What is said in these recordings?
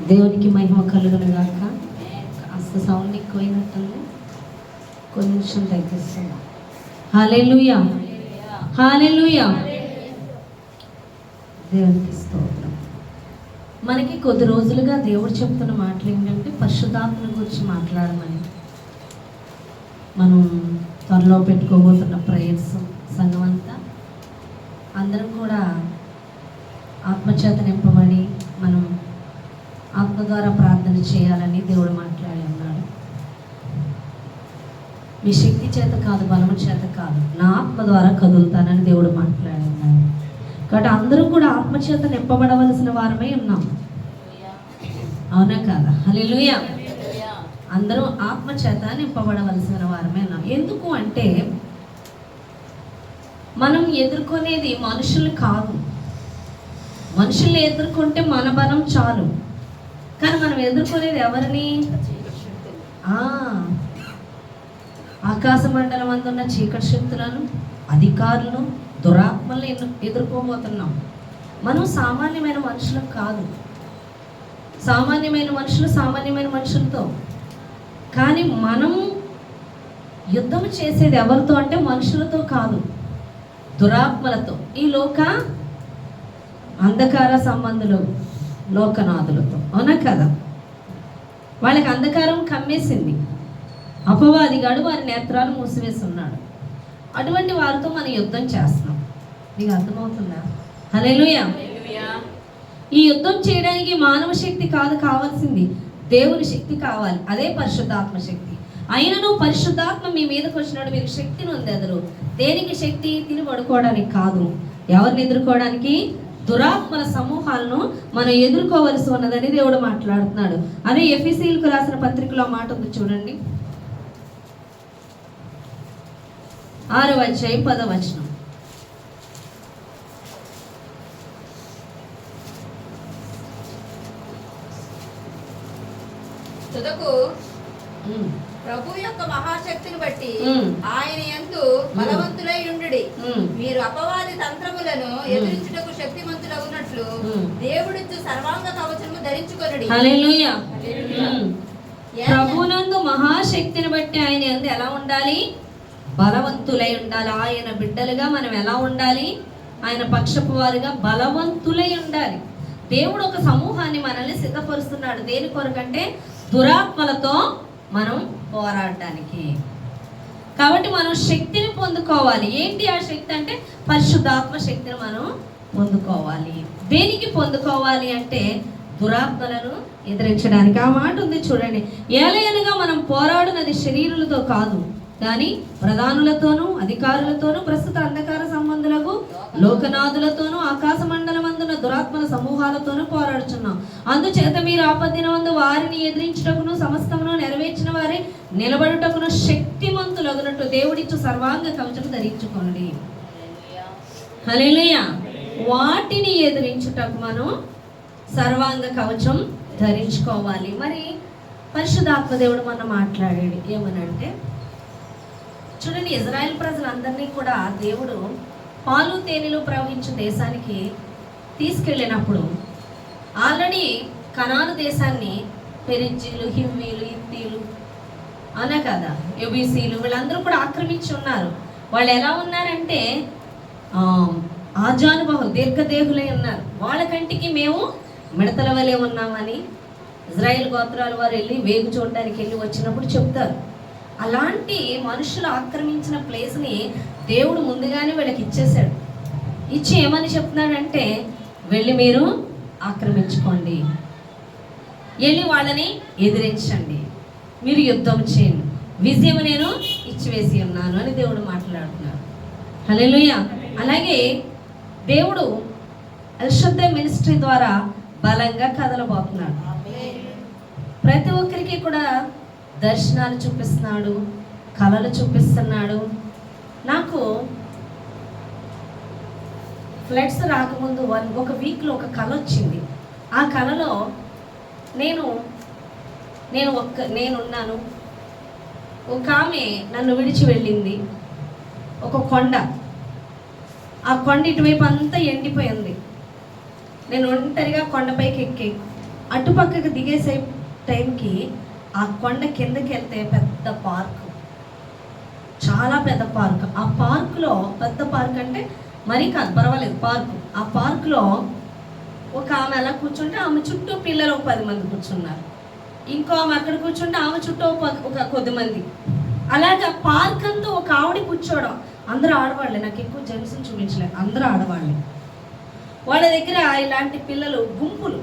దేవునికి మహిమ కలుగును గాక. కాస్త సౌండ్ ఎక్కువైనట్టుంది, కొంచెం తగ్గిస్తుంది. హల్లెలూయా, హల్లెలూయా. దేవునికి స్తోత్రం. మనకి కొద్ది రోజులుగా దేవుడు చెప్తున్న మాటలు ఏంటంటే పరిశుద్ధాత్మల గురించి మాట్లాడమని. మనం త్వరలో పెట్టుకోబోతున్న ప్రేయర్స్ సంఘం అంతా అందరం కూడా ఆత్మచేత నింపబడి మనం ఆత్మ ద్వారా ప్రార్థన చేయాలని దేవుడు మాట్లాడి ఉన్నాడు. మీ శక్తి చేత కాదు, బలము చేత కాదు, నా ఆత్మ ద్వారా కదులుతానని దేవుడు మాట్లాడి ఉన్నాడు. కాబట్టి అందరూ కూడా ఆత్మచేత నింపబడవలసిన వారమై ఉన్నాం, అవునా కాదా? హల్లెలూయా. అందరూ ఆత్మచేత నింపబడవలసిన వారమే ఉన్నాం. ఎందుకు అంటే మనం ఎదుర్కొనేది మనుషులు కాదు. మనుషుల్ని ఎదుర్కొంటే మన బలం చాలు, కానీ మనం ఎదుర్కొనేది ఎవరిని? ఆకాశ మండలం అందున్న చీకటి శక్తులను, అధికారులను, దురాత్మల్ని ఎదుర్కోబోతున్నాం. మనం సామాన్యమైన మనుషులకు కాదు. సామాన్యమైన మనుషులతో, కానీ మనం యుద్ధం చేసేది ఎవరితో అంటే మనుషులతో కాదు, దురాత్మలతో, ఈ లోక అంధకార సంబంధులు, లోకనాథులతో, అవునా కదా? వాళ్ళకి అంధకారం కమ్మేసింది, అపవాదిగాడు వారి నేత్రాలు మూసివేసి ఉన్నాడు. అటువంటి వారితో మనం యుద్ధం చేస్తున్నాం. మీకు అర్థమవుతుందా? హల్లెలూయా. ఈ యుద్ధం చేయడానికి మానవ శక్తి కాదు కావాల్సింది, దేవుని శక్తి కావాలి. అదే పరిశుద్ధాత్మ శక్తి. అయినను పరిశుద్ధాత్మ మీ మీదకి వచ్చినాడు, మీరు శక్తిని పొందెదరు. దేనికి శక్తి? తిని పడుకోవడానికి కాదు. ఎవరిని ఎదుర్కోవడానికి? దురాత్మల సమూహాలను మనం ఎదుర్కోవలసి ఉన్నదని దేవుడు మాట్లాడుతున్నాడు. అదే ఎఫెసీయులకు రాసిన పత్రికలో మాట ఉంది చూడండి, 6వ అధ్యాయం 10వ వచనం. తుదకు ప్రభు యొక్క మహాశక్తిని బట్టి ఆయన యందు బలవంతులై ఉండుడి. మీరు అపవాది తంత్రములను ఎదిరించుటకు శక్తిమంతులగునట్లు దేవుడిచ్చు సర్వాంగ కవచము ధరించుకొనుడి. హల్లెలూయా. ప్రభునందు మహాశక్తిని బట్టి ఆయన యందు ఎలా ఉండాలి? బలవంతులై ఉండాలి. ఆయన బిడ్డలుగా మనం ఎలా ఉండాలి? ఆయన పక్షపు వారిగా బలవంతులై ఉండాలి. దేవుడు ఒక సమూహాన్ని మనల్ని సిద్ధపరుస్తున్నాడు. దేని కొరకంటే దురాత్మలతో మనం పోరాడడానికి. కాబట్టి మనం శక్తిని పొందుకోవాలి. ఏంటి ఆ శక్తి అంటే పరిశుద్ధాత్మ శక్తిని మనం పొందుకోవాలి. దేనికి పొందుకోవాలి అంటే దురాత్మలను ఎదిరించడానికి. ఆ మాట ఉంది చూడండి, ఏలయనగా మనం పోరాడునది శరీరులతో కాదు, కానీ ప్రధానులతోనూ, అధికారులతోనూ, ప్రస్తుత అంధకార సంబంధులకు, లోకనాథులతోనూ, ఆకాశ మండలం అందున దురాత్మల సమూహాలతోనూ పోరాడుచున్నాం. అందుచేత మీరు ఆపదినమందు వారిని ఎదిరించుటకును, సమస్తమును నెరవేర్చిన వారే నిలబడుటకును శక్తిమంతులగునట్టు దేవుడిచ్చు సర్వాంగ కవచం ధరించుకోండి. హల్లెలూయా. వాటిని ఎదిరించుటకు మనం సర్వాంగ కవచం ధరించుకోవాలి. మరి పరిశుద్ధాత్మ దేవుడు మనం మాట్లాడాడు ఏమనంటే, చూడండి, ఇజ్రాయెల్ ప్రజలందరినీ కూడా దేవుడు పాలు తేనెలు ప్రవహించే దేశానికి తీసుకెళ్ళినప్పుడు ఆల్రెడీ కనాను దేశాన్ని పెరిజ్జీలు, హివ్వీలు, హిత్తీలు, అనే కదా, యెబూసీలు, వీళ్ళందరూ కూడా ఆక్రమించి ఉన్నారు. వాళ్ళు ఎలా ఉన్నారంటే ఆజానుబాహులు, దీర్ఘదేహులై ఉన్నారు. వాళ్ళ కంటికి మేము మిడతల వలె ఉన్నామని ఇజ్రాయెల్ గోత్రాల వారు వెళ్ళి వేగు చూడడానికి వెళ్ళి వచ్చినప్పుడు చెప్తారు. అలాంటి మనుషులు ఆక్రమించిన ప్లేస్ని దేవుడు ముందుగానే వీళ్ళకి ఇచ్చేశాడు. ఇచ్చి ఏమని చెప్తున్నాడంటే, వెళ్ళి మీరు ఆక్రమించుకోండి, వెళ్ళి వాళ్ళని ఎదిరించండి, మీరు యుద్ధం చేయండి, విజయం నేను ఇచ్చివేసి ఉన్నాను అని దేవుడు మాట్లాడుతున్నాడు. హల్లెలూయా. అలాగే దేవుడు ఎల్షద్దై మినిస్ట్రీ ద్వారా బలంగా కదలబోతున్నాడు. ప్రతి ఒక్కరికి కూడా దర్శనాలు చూపిస్తున్నాడు, కళలు చూపిస్తున్నాడు. నాకు ఫ్లడ్స్ రాకముందు ఒక వీక్లో ఒక కళ వచ్చింది. ఆ కళలో నేనున్నాను, ఒక ఆమె నన్ను విడిచి వెళ్ళింది. ఒక కొండ, ఆ కొండ ఇటువైపు అంతా ఎండిపోయింది. నేను ఒంటరిగా కొండపైకి ఎక్కి అటుపక్కకి దిగేసే టైంకి ఆ కొండ కిందకి వెళ్తే పెద్ద పార్క్, చాలా పెద్ద పార్క్. ఆ పార్కులో, పెద్ద పార్క్ అంటే మరీ కాదు, పర్వాలేదు పార్కు. ఆ పార్కులో ఒక ఆమె అలా కూర్చుంటే ఆమె చుట్టూ పిల్లలు 10 మంది కూర్చున్నారు. ఇంకో ఆమె అక్కడ కూర్చుంటే ఆమె చుట్టూ ఒక కొద్ది మంది. అలాగా పార్క్ అంతా ఒక ఆవిడ కూర్చోవడం. అందరూ ఆడవాళ్ళే, నాకు ఎక్కువ జెంట్స్ని చూపించలేదు, అందరూ ఆడవాళ్ళే. వాళ్ళ దగ్గర ఇలాంటి పిల్లలు గుంపులు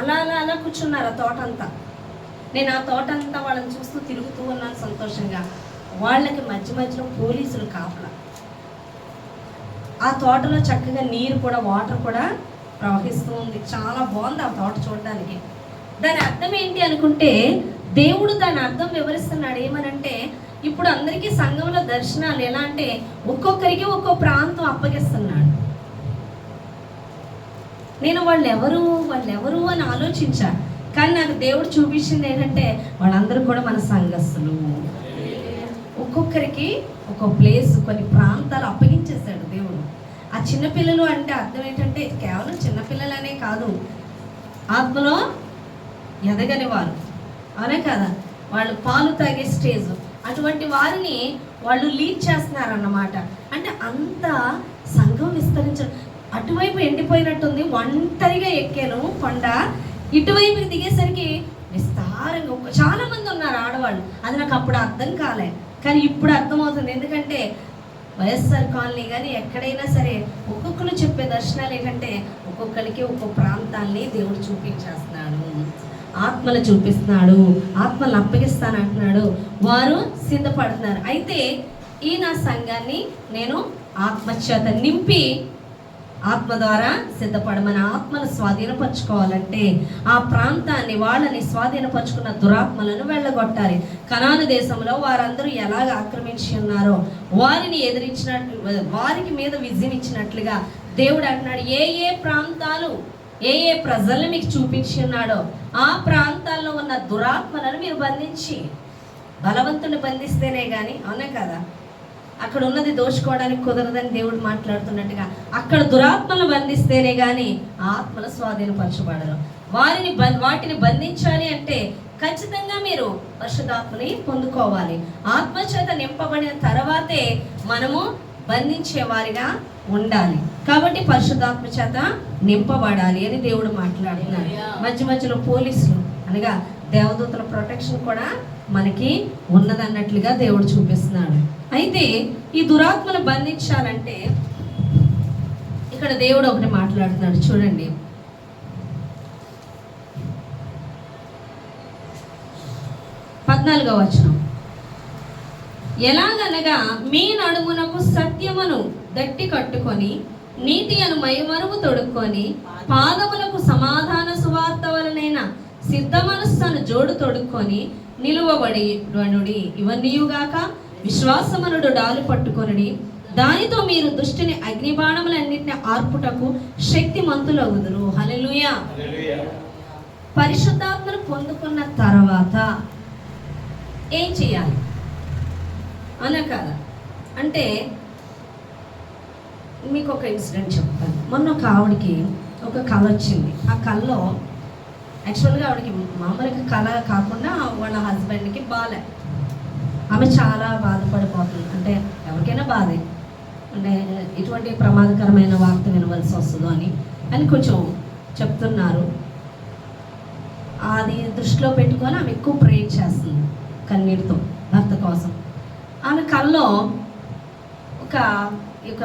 అలా అలా అలా కూర్చున్నారు ఆ తోట అంతా. నేను ఆ తోట అంతా వాళ్ళని చూస్తూ తిరుగుతూ ఉన్నాను సంతోషంగా. వాళ్ళకి మధ్య మధ్యలో పోలీసులు కాపలా. ఆ తోటలో చక్కగా నీరు కూడా, వాటర్ కూడా ప్రవహిస్తూ ఉంది. చాలా బాగుంది ఆ తోట చూడడానికి. దాని అర్థం ఏంటి అనుకుంటే, దేవుడు దాని అర్థం వివరిస్తున్నాడు. ఏమనంటే, ఇప్పుడు అందరికీ సంఘంలో దర్శనాలు ఎలా అంటే ఒక్కొక్కరికి ఒక్కో ప్రాంతం అప్పగిస్తున్నాడు. నేను వాళ్ళు ఎవరు అని ఆలోచించా. కానీ నాకు దేవుడు చూపించింది ఏంటంటే, వాళ్ళందరూ కూడా మన సంఘస్థులు. ఒక్కొక్కరికి ఒక్కో ప్లేస్, కొన్ని ప్రాంతాలు అప్పగించేశాడు దేవుడు. ఆ చిన్నపిల్లలు అంటే అర్థం ఏంటంటే, కేవలం చిన్నపిల్లలనే కాదు, ఆత్మలో ఎదగని వారు, అవునే కదా, వాళ్ళు పాలు తాగే స్టేజ్, అటువంటి వారిని వాళ్ళు లీడ్ చేస్తున్నారన్నమాట. అంటే అంత సంఘం విస్తరించడం. అటువైపు ఎండిపోయినట్టుంది, ఒంటరిగా ఎక్కాను కొండ. ఇటువైపుకి దిగేసరికి విస్తారంగా చాలా మంది ఉన్నారు ఆడవాళ్ళు. అది నాకు అప్పుడు అర్థం కాలే, కానీ ఇప్పుడు అర్థమవుతుంది. ఎందుకంటే వైఎస్ఆర్ కాలనీ కానీ ఎక్కడైనా సరే ఒక్కొక్కరు చెప్పే దర్శనాలు ఏంటంటే, ఒక్కొక్కరికి ఒక్కొక్క ప్రాంతాన్ని దేవుడు చూపించేస్తున్నాడు, ఆత్మలు చూపిస్తున్నాడు, ఆత్మలు అప్పగిస్తానంటున్నాడు. వారు సిద్ధపడుతున్నారు. అయితే ఈ నా సంఘాన్ని నేను ఆత్మచేత నింపి ఆత్మ ద్వారా సిద్ధపడమని, ఆత్మను స్వాధీనపరచుకోవాలంటే ఆ ప్రాంతాన్ని, వాళ్ళని స్వాధీనపరచుకున్న దురాత్మలను వెళ్ళగొట్టాలి. కనాను దేశంలో వారందరూ ఎలాగ ఆక్రమించి ఉన్నారో వారిని ఎదిరించినట్లు, వారికి మీద విజయం ఇచ్చినట్లుగా దేవుడు అంటున్నాడు, ఏ ప్రాంతాలు, ఏ ప్రజల్ని మీకు చూపించి ఉన్నాడో ఆ ప్రాంతాల్లో ఉన్న దురాత్మలను మీరు బంధించి, బలవంతుని బంధిస్తేనే కానీ, అవునే కదా, అక్కడ ఉన్నది దోచుకోవడానికి కుదరదని దేవుడు మాట్లాడుతున్నట్టుగా అక్కడ దురాత్మలను బంధిస్తేనే కానీ ఆత్మల స్వాధీనపరచబడరు. వాటిని బంధించాలి అంటే ఖచ్చితంగా మీరు పరిశుద్ధాత్మని పొందుకోవాలి. ఆత్మచేత నింపబడిన తర్వాతే మనము బంధించే వారిగా ఉండాలి. కాబట్టి పరిశుద్ధాత్మ చేత నింపబడాలి అని దేవుడు మాట్లాడుతున్నాడు. మధ్య మధ్యలో పోలీసులు అనగా దేవదూతల ప్రొటెక్షన్ కూడా మనకి ఉన్నదన్నట్లుగా దేవుడు చూపిస్తున్నాడు. అయితే ఈ దురాత్మను బంధించాలంటే ఇక్కడ దేవుడు ఒకటి మాట్లాడుతున్నాడు, చూడండి. పద్నాలుగవ వచనం, ఎలాగనగా మీ నడుమునకు సత్యమును దట్టి కట్టుకొని, నీతి అను మైమరువు తొడుక్కొని, పాదములకు సమాధాన సువార్త వలనైన సిద్ధ మనస్సును జోడు తొడుక్కొని నిలువబడి వనుడి. ఇవన్నీయుగాక విశ్వాసమనుడు డాలు పట్టుకొనుడి. దానితో మీరు దుష్టిని అగ్నిబాణములన్నింటినీ ఆర్పుటకు శక్తిమంతులగుదురు. హల్లెలూయా. పరిశుద్ధాత్మను పొందుకున్న తర్వాత ఏం చేయాలి అనే కదా అంటే, మీకు ఒక ఇన్సిడెంట్ చెప్తాను. మొన్న ఒక ఆవిడకి ఒక కళ వచ్చింది. ఆ కళలో యాక్చువల్గా ఆవిడకి మామూలుగా కళ కాకుండా వాళ్ళ హస్బెండ్కి బాలే. ఆమె చాలా బాధపడిపోతుంది. అంటే ఎవరికైనా బాధే, అంటే ఇటువంటి ప్రమాదకరమైన వార్త వినవలసి వస్తుందో అని కొంచెం చెప్తున్నారు. అది దృష్టిలో పెట్టుకొని ఆమె ఎక్కువ ప్రే చేస్తుంది కన్నీటితో భర్త కోసం. ఆమె కల్లో ఒక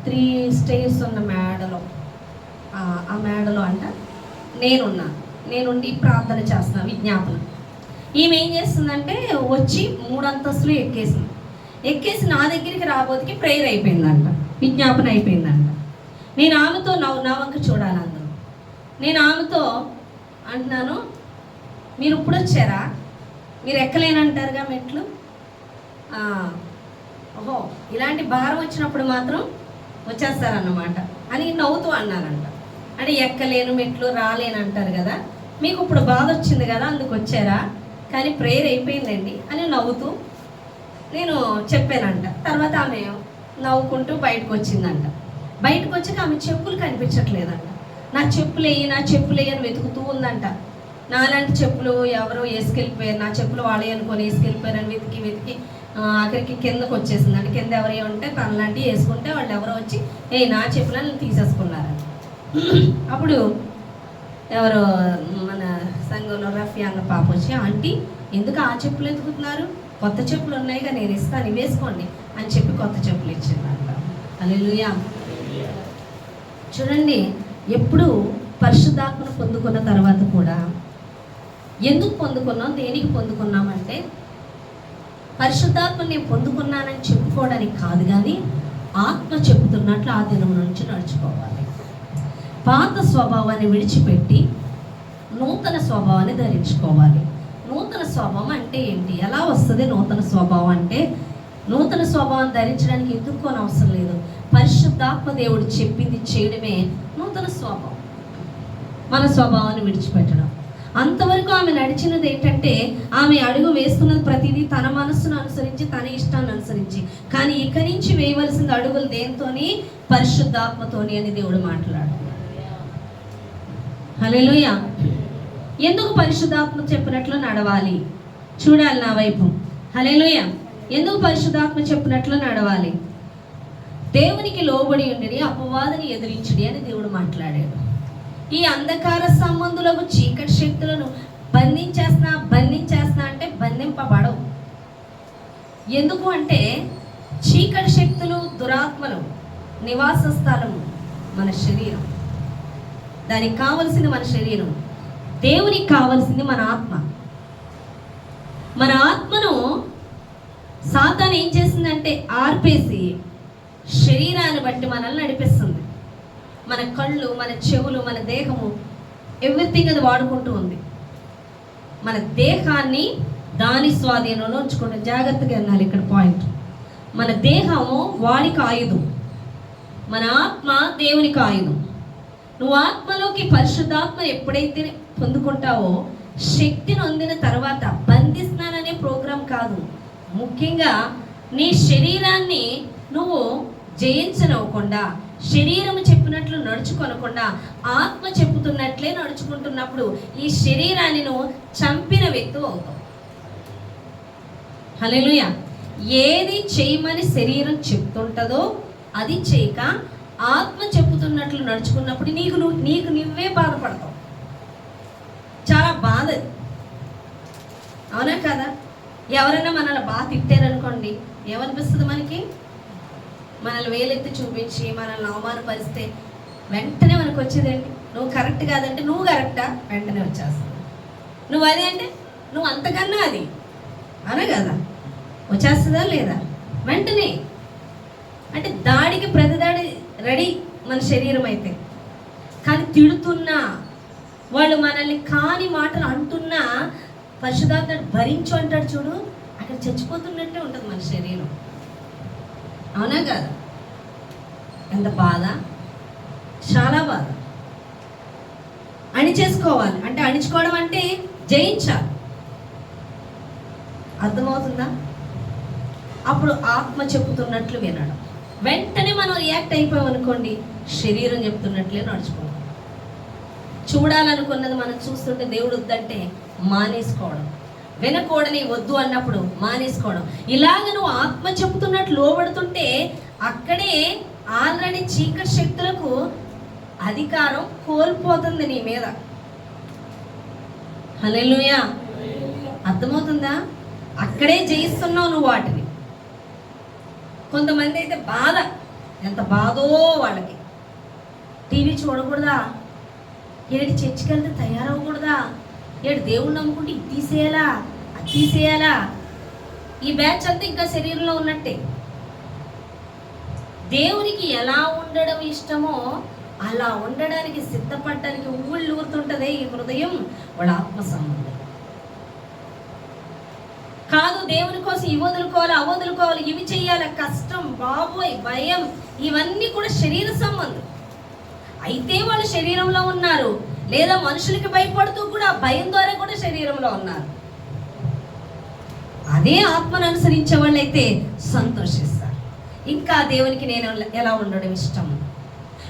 3 స్టేర్స్ ఉన్న మేడలో, ఆ మేడలో అంట నేనుండి ప్రార్థన చేస్తున్నాను, విజ్ఞాపన. ఈమె ఏం చేస్తుందంటే వచ్చి 3 అంతస్తులు ఎక్కేసి నా దగ్గరికి రాబోతికి ప్రేయర్ అయిపోయిందంట, విజ్ఞాపన అయిపోయిందంట. నేను ఆమెతో నా వంక చూడాలి అందరూ. నేను ఆమెతో అంటున్నాను, మీరు ఇప్పుడు వచ్చారా, మీరు ఎక్కలేనంటారుగా మెట్లు, ఓహో ఇలాంటి భారం వచ్చినప్పుడు మాత్రం వచ్చేస్తారన్నమాట అని నవ్వుతూ అన్నానంట. అంటే ఎక్కలేను మెట్లు రాలేనంటారు కదా, మీకు ఇప్పుడు బాధ వచ్చింది కదా అందుకు వచ్చారా, కానీ ప్రేయర్ అయిపోయిందండి అని నవ్వుతూ నేను చెప్పానంట. తర్వాత ఆమె నవ్వుకుంటూ బయటకు వచ్చిందంట. బయటకు వచ్చాక ఆమె చెప్పులు కనిపించట్లేదంట. నా చెప్పులేయి అని వెతుకుతూ ఉందంట. నాలాంటి చెప్పులు ఎవరో వేసుకెళ్ళిపోయారు, నా చెప్పులు వాళ్ళే అనుకొని వేసుకెళ్ళిపోయారని వెతికి అక్కడికి కిందకు వచ్చేసిందండి. కింద ఎవరు ఉంటే తనలాంటివి వేసుకుంటే వాళ్ళు ఎవరో వచ్చి నా చెప్పులని తీసేసుకున్నారని. అప్పుడు ఎవరో మన సంఘంలో రఫీ అన్న పాప వచ్చి, ఆంటీ ఎందుకు ఆ చెప్పులు ఎదుగుతున్నారు, కొత్త చెప్పులు ఉన్నాయిగా నేను ఇస్తాను వేసుకోండి అని చెప్పి కొత్త చెప్పులు ఇచ్చిందంట. హల్లెలూయా. చూడండి, ఎప్పుడు పరిశుద్ధాత్మను పొందుకున్న తర్వాత కూడా ఎందుకు పొందుకున్నాం, దేనికి పొందుకున్నామంటే పరిశుద్ధాత్మని నేను పొందుకున్నానని చెప్పుకోవడానికి కాదు, కానీ ఆత్మ చెబుతున్నట్లు ఆ దినం నుంచి నడుచుకోవాలి. పాత స్వభావాన్ని విడిచిపెట్టి నూతన స్వభావాన్ని ధరించుకోవాలి. నూతన స్వభావం అంటే ఏంటి, ఎలా వస్తుంది నూతన స్వభావం అంటే? నూతన స్వభావం ధరించడానికి ఎదుర్కోని అవసరం లేదు. పరిశుద్ధాత్మ దేవుడు చెప్పింది చేయడమే నూతన స్వభావం. మన స్వభావాన్ని విడిచిపెట్టడం. అంతవరకు ఆమె నడిచినది ఏంటంటే, ఆమె అడుగు వేస్తున్నది ప్రతిదీ తన మనస్సును అనుసరించి, తన ఇష్టాన్ని అనుసరించి. కానీ ఇక నుంచి వేయవలసిన అడుగులు దేంతోని? పరిశుద్ధాత్మతోని అని దేవుడు మాట్లాడు. హల్లెలూయా. ఎందుకు పరిశుద్ధాత్మ చెప్పినట్లు నడవాలి? చూడాలి నా వైపు. హల్లెలూయా. ఎందుకు పరిశుద్ధాత్మ చెప్పినట్లు నడవాలి? దేవునికి లోబడి ఉండి అపవాదిని ఎదిరించుడి అని దేవుడు మాట్లాడాడు. ఈ అంధకార సంబంధులకు చీకటి శక్తులను బంధించేస్తా అంటే బంధింపబడవు. ఎందుకు అంటే చీకటి శక్తులు, దురాత్మలు నివాస స్థలము మన శరీరం. దానికి కావలసింది మన శరీరం, దేవునికి కావలసింది మన ఆత్మ. మన ఆత్మను సాతాను ఏం చేసిందంటే ఆర్పేసి శరీరాన్ని బట్టి మనల్ని నడిపిస్తుంది. మన కళ్ళు, మన చెవులు, మన దేహము, ఎవ్రీథింగ్ అది వాడుకుంటూ ఉంది. మన దేహాన్ని దాని స్వాధీనంలో ఉంచుకుంటాం. జాగ్రత్తగా వినాలి ఇక్కడ పాయింట్. మన దేహము వాడికి ఆయుధం, మన ఆత్మ దేవునికి ఆయుధం. నువ్వు ఆత్మలోకి పరిశుద్ధాత్మ ఎప్పుడైతే పొందుకుంటావో, శక్తిని పొందిన తర్వాత బంధిస్తున్నాననే ప్రోగ్రాం కాదు, ముఖ్యంగా నీ శరీరాన్ని నువ్వు జయించనవ్వకుండా, శరీరం చెప్పినట్లు నడుచుకొనకుండా ఆత్మ చెప్పుతున్నట్లే నడుచుకుంటున్నప్పుడు ఈ శరీరాన్ని నువ్వు చంపిన వ్యక్తి అవుతావు. హల్లెలూయా. ఏది చేయమని శరీరం చెప్తుంటుందో అది చేయక ఆత్మ చెప్పుతున్నట్లు నడుచుకున్నప్పుడు నీకు నువ్వే బాధపడతావు. చాలా బాధ, అవునా కదా? ఎవరైనా మనల్ని బాగా తిట్టారనుకోండి, ఏమనిపిస్తుంది మనకి? మనల్ని వేలెత్తి చూపించి మనల్ని అవమానపరిస్తే వెంటనే మనకు వచ్చేదేంటి? నువ్వు కరెక్ట్ కాదంటే నువ్వు కరెక్టా, వెంటనే వచ్చేస్తుంది. నువ్వు అదే అంటే నువ్వు అంతకన్నా అది, అవునా కదా? వచ్చేస్తుందా లేదా? వెంటనే. అంటే దాడికి ప్రతిదాడి రెడీ మన శరీరం అయితే. కానీ తిడుతున్నా, వాళ్ళు మనల్ని కాని మాటలు అంటున్నా పరిశుద్ధాత్ముడు భరించు అంటాడు చూడు, అక్కడ చచ్చిపోతున్నట్టే ఉంటుంది మన శరీరం, అవునా కదా? ఎంత బాధ, చాలా బాధ. అణిచేసుకోవాలి అంటే, అణిచుకోవడం అంటే జయించాలి. అర్థమవుతుందా? అప్పుడు ఆత్మ చెప్పుతున్నట్లు వినడం. వెంటనే మనం రియాక్ట్ అయిపోయాం అనుకోండి, శరీరం చెప్తున్నట్లే నడుచుకోవడం. చూడాలనుకున్నది మనం చూస్తుంటే దేవుడు వద్దంటే మానేసుకోవడం, వినకూడని వద్దు అన్నప్పుడు మానేసుకోవడం. ఇలాగ నువ్వు ఆత్మ చెబుతున్నట్లు లోబడుతుంటే అక్కడే ఆల్రెడీ చీకటి శక్తులకు అధికారం కోల్పోతుంది నీ మీద. హల్లెలూయా. అర్థమవుతుందా? అక్కడే జయిస్తున్నావు నువ్వు వాటిని. కొంతమంది అయితే బాధ, ఎంత బాధో వాళ్ళకి. టీవీ చూడకూడదా, ఏడు చర్చికి వెళ్తే తయారవ్వకూడదా, ఏడు దేవుణ్ణి నమ్ముకుంటే ఇది తీసేయాలా, అది తీసేయాలా. ఈ బ్యాచ్ అంతా ఇంకా శరీరంలో ఉన్నట్టే. దేవునికి ఎలా ఉండడం ఇష్టమో అలా ఉండడానికి సిద్ధపడడానికి ఊళ్ళూరుతుంటదే ఈ హృదయం, వాళ్ళ ఆత్మ సంబంధం కాదు. దేవుని కోసం ఇవి వదులుకోవాలి, అవి వదులుకోవాలి, ఇవి చెయ్యాలి, కష్టం, బాబోయ్, భయం, ఇవన్నీ కూడా శరీర సంబంధం. అయితే వాళ్ళు శరీరంలో ఉన్నారు, లేదా మనుషులకి భయపడుతూ కూడా భయం ద్వారా కూడా శరీరంలో ఉన్నారు. అదే ఆత్మను అనుసరించే వాళ్ళైతే సంతోషిస్తారు. ఇంకా దేవునికి నేను ఎలా ఉండడం ఇష్టం.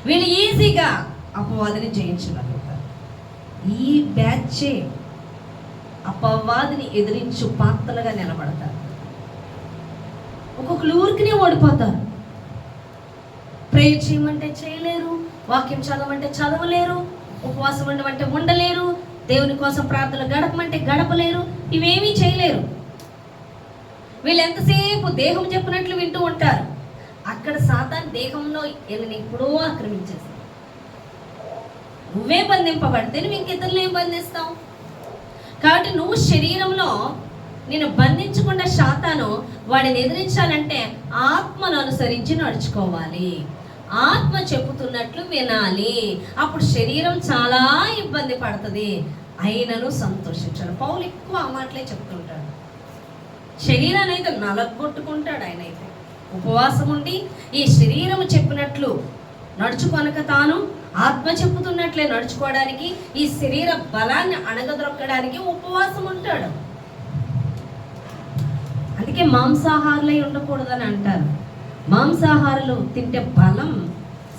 వీళ్ళు ఈజీగా అపవాదిని జయించగలుగుతారు. ఈ బ్యాచే అపవాదిని ఎదిరించు పాత్రలుగా నిలబడతారు. ఒక్కొక్కరు ఊరికినే ఓడిపోతారు. ప్రేయర్ చేయమంటే చేయలేరు, వాక్యం చదవమంటే చదవలేరు, ఉపవాసం ఉండమంటే ఉండలేరు, దేవుని కోసం ప్రార్థనలు గడపమంటే గడపలేరు, ఇవేమీ చేయలేరు. వీళ్ళు ఎంతసేపు దేహం చెప్పినట్లు వింటూ ఉంటారు. అక్కడ సాతాను దేహంలో వీళ్ళని ఎప్పుడో ఆక్రమించేస్తాడు. నువ్వే బంధింపబడితే నువ్వు ఇంకితరులు ఏం బంధిస్తావు? కాబట్టి నువ్వు శరీరంలో నేను బంధించకుండా సాతాను వాడిని ఎదిరించాలంటే ఆత్మను అనుసరించి నడుచుకోవాలి, ఆత్మ చెప్పుతున్నట్లు వినాలి. అప్పుడు శరీరం చాలా ఇబ్బంది పడుతుంది, అయినను సంతోషించాడు. పౌలు ఎక్కువ ఆ మాటలే చెప్తుంటాడు. శరీరాన్ని అయితే నలగొట్టుకుంటాడు. ఆయన అయితే ఉపవాసం ఉండి ఈ శరీరం చెప్పినట్లు నడుచుకొనక తాను ఆత్మ చెప్పుతున్నట్లే నడుచుకోవడానికి, ఈ శరీర బలాన్ని అణగదొక్కడానికి ఉపవాసం ఉంటాడు. అందుకే మాంసాహారులై ఉండకూడదని అంటారు. మాంసాహారులు తింటే బలం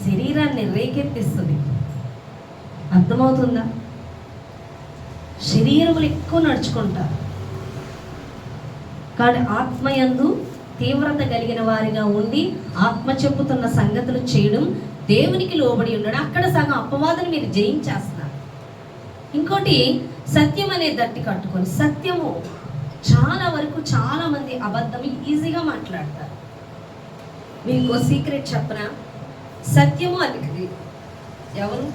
శరీరాన్ని రేకెత్తిస్తుంది. అర్థమవుతుందా? శరీరములు ఎక్కువ నడుచుకుంటారు. కానీ ఆత్మయందు తీవ్రత కలిగిన వారిగా ఉండి ఆత్మ చెప్పుతున్న సంగతులు చేయడం, దేవునికి లోబడి ఉండడం, అక్కడ సగం అపవాదుని మీరు జయించేస్తున్నారు. ఇంకోటి సత్యం అనే దట్టి కట్టుకొని, సత్యము చాలా వరకు చాలా మంది అబద్ధం ఈజీగా మాట్లాడతారు. మీకు సీక్రెట్ చెప్పనా? సత్యము అది ఎవరు?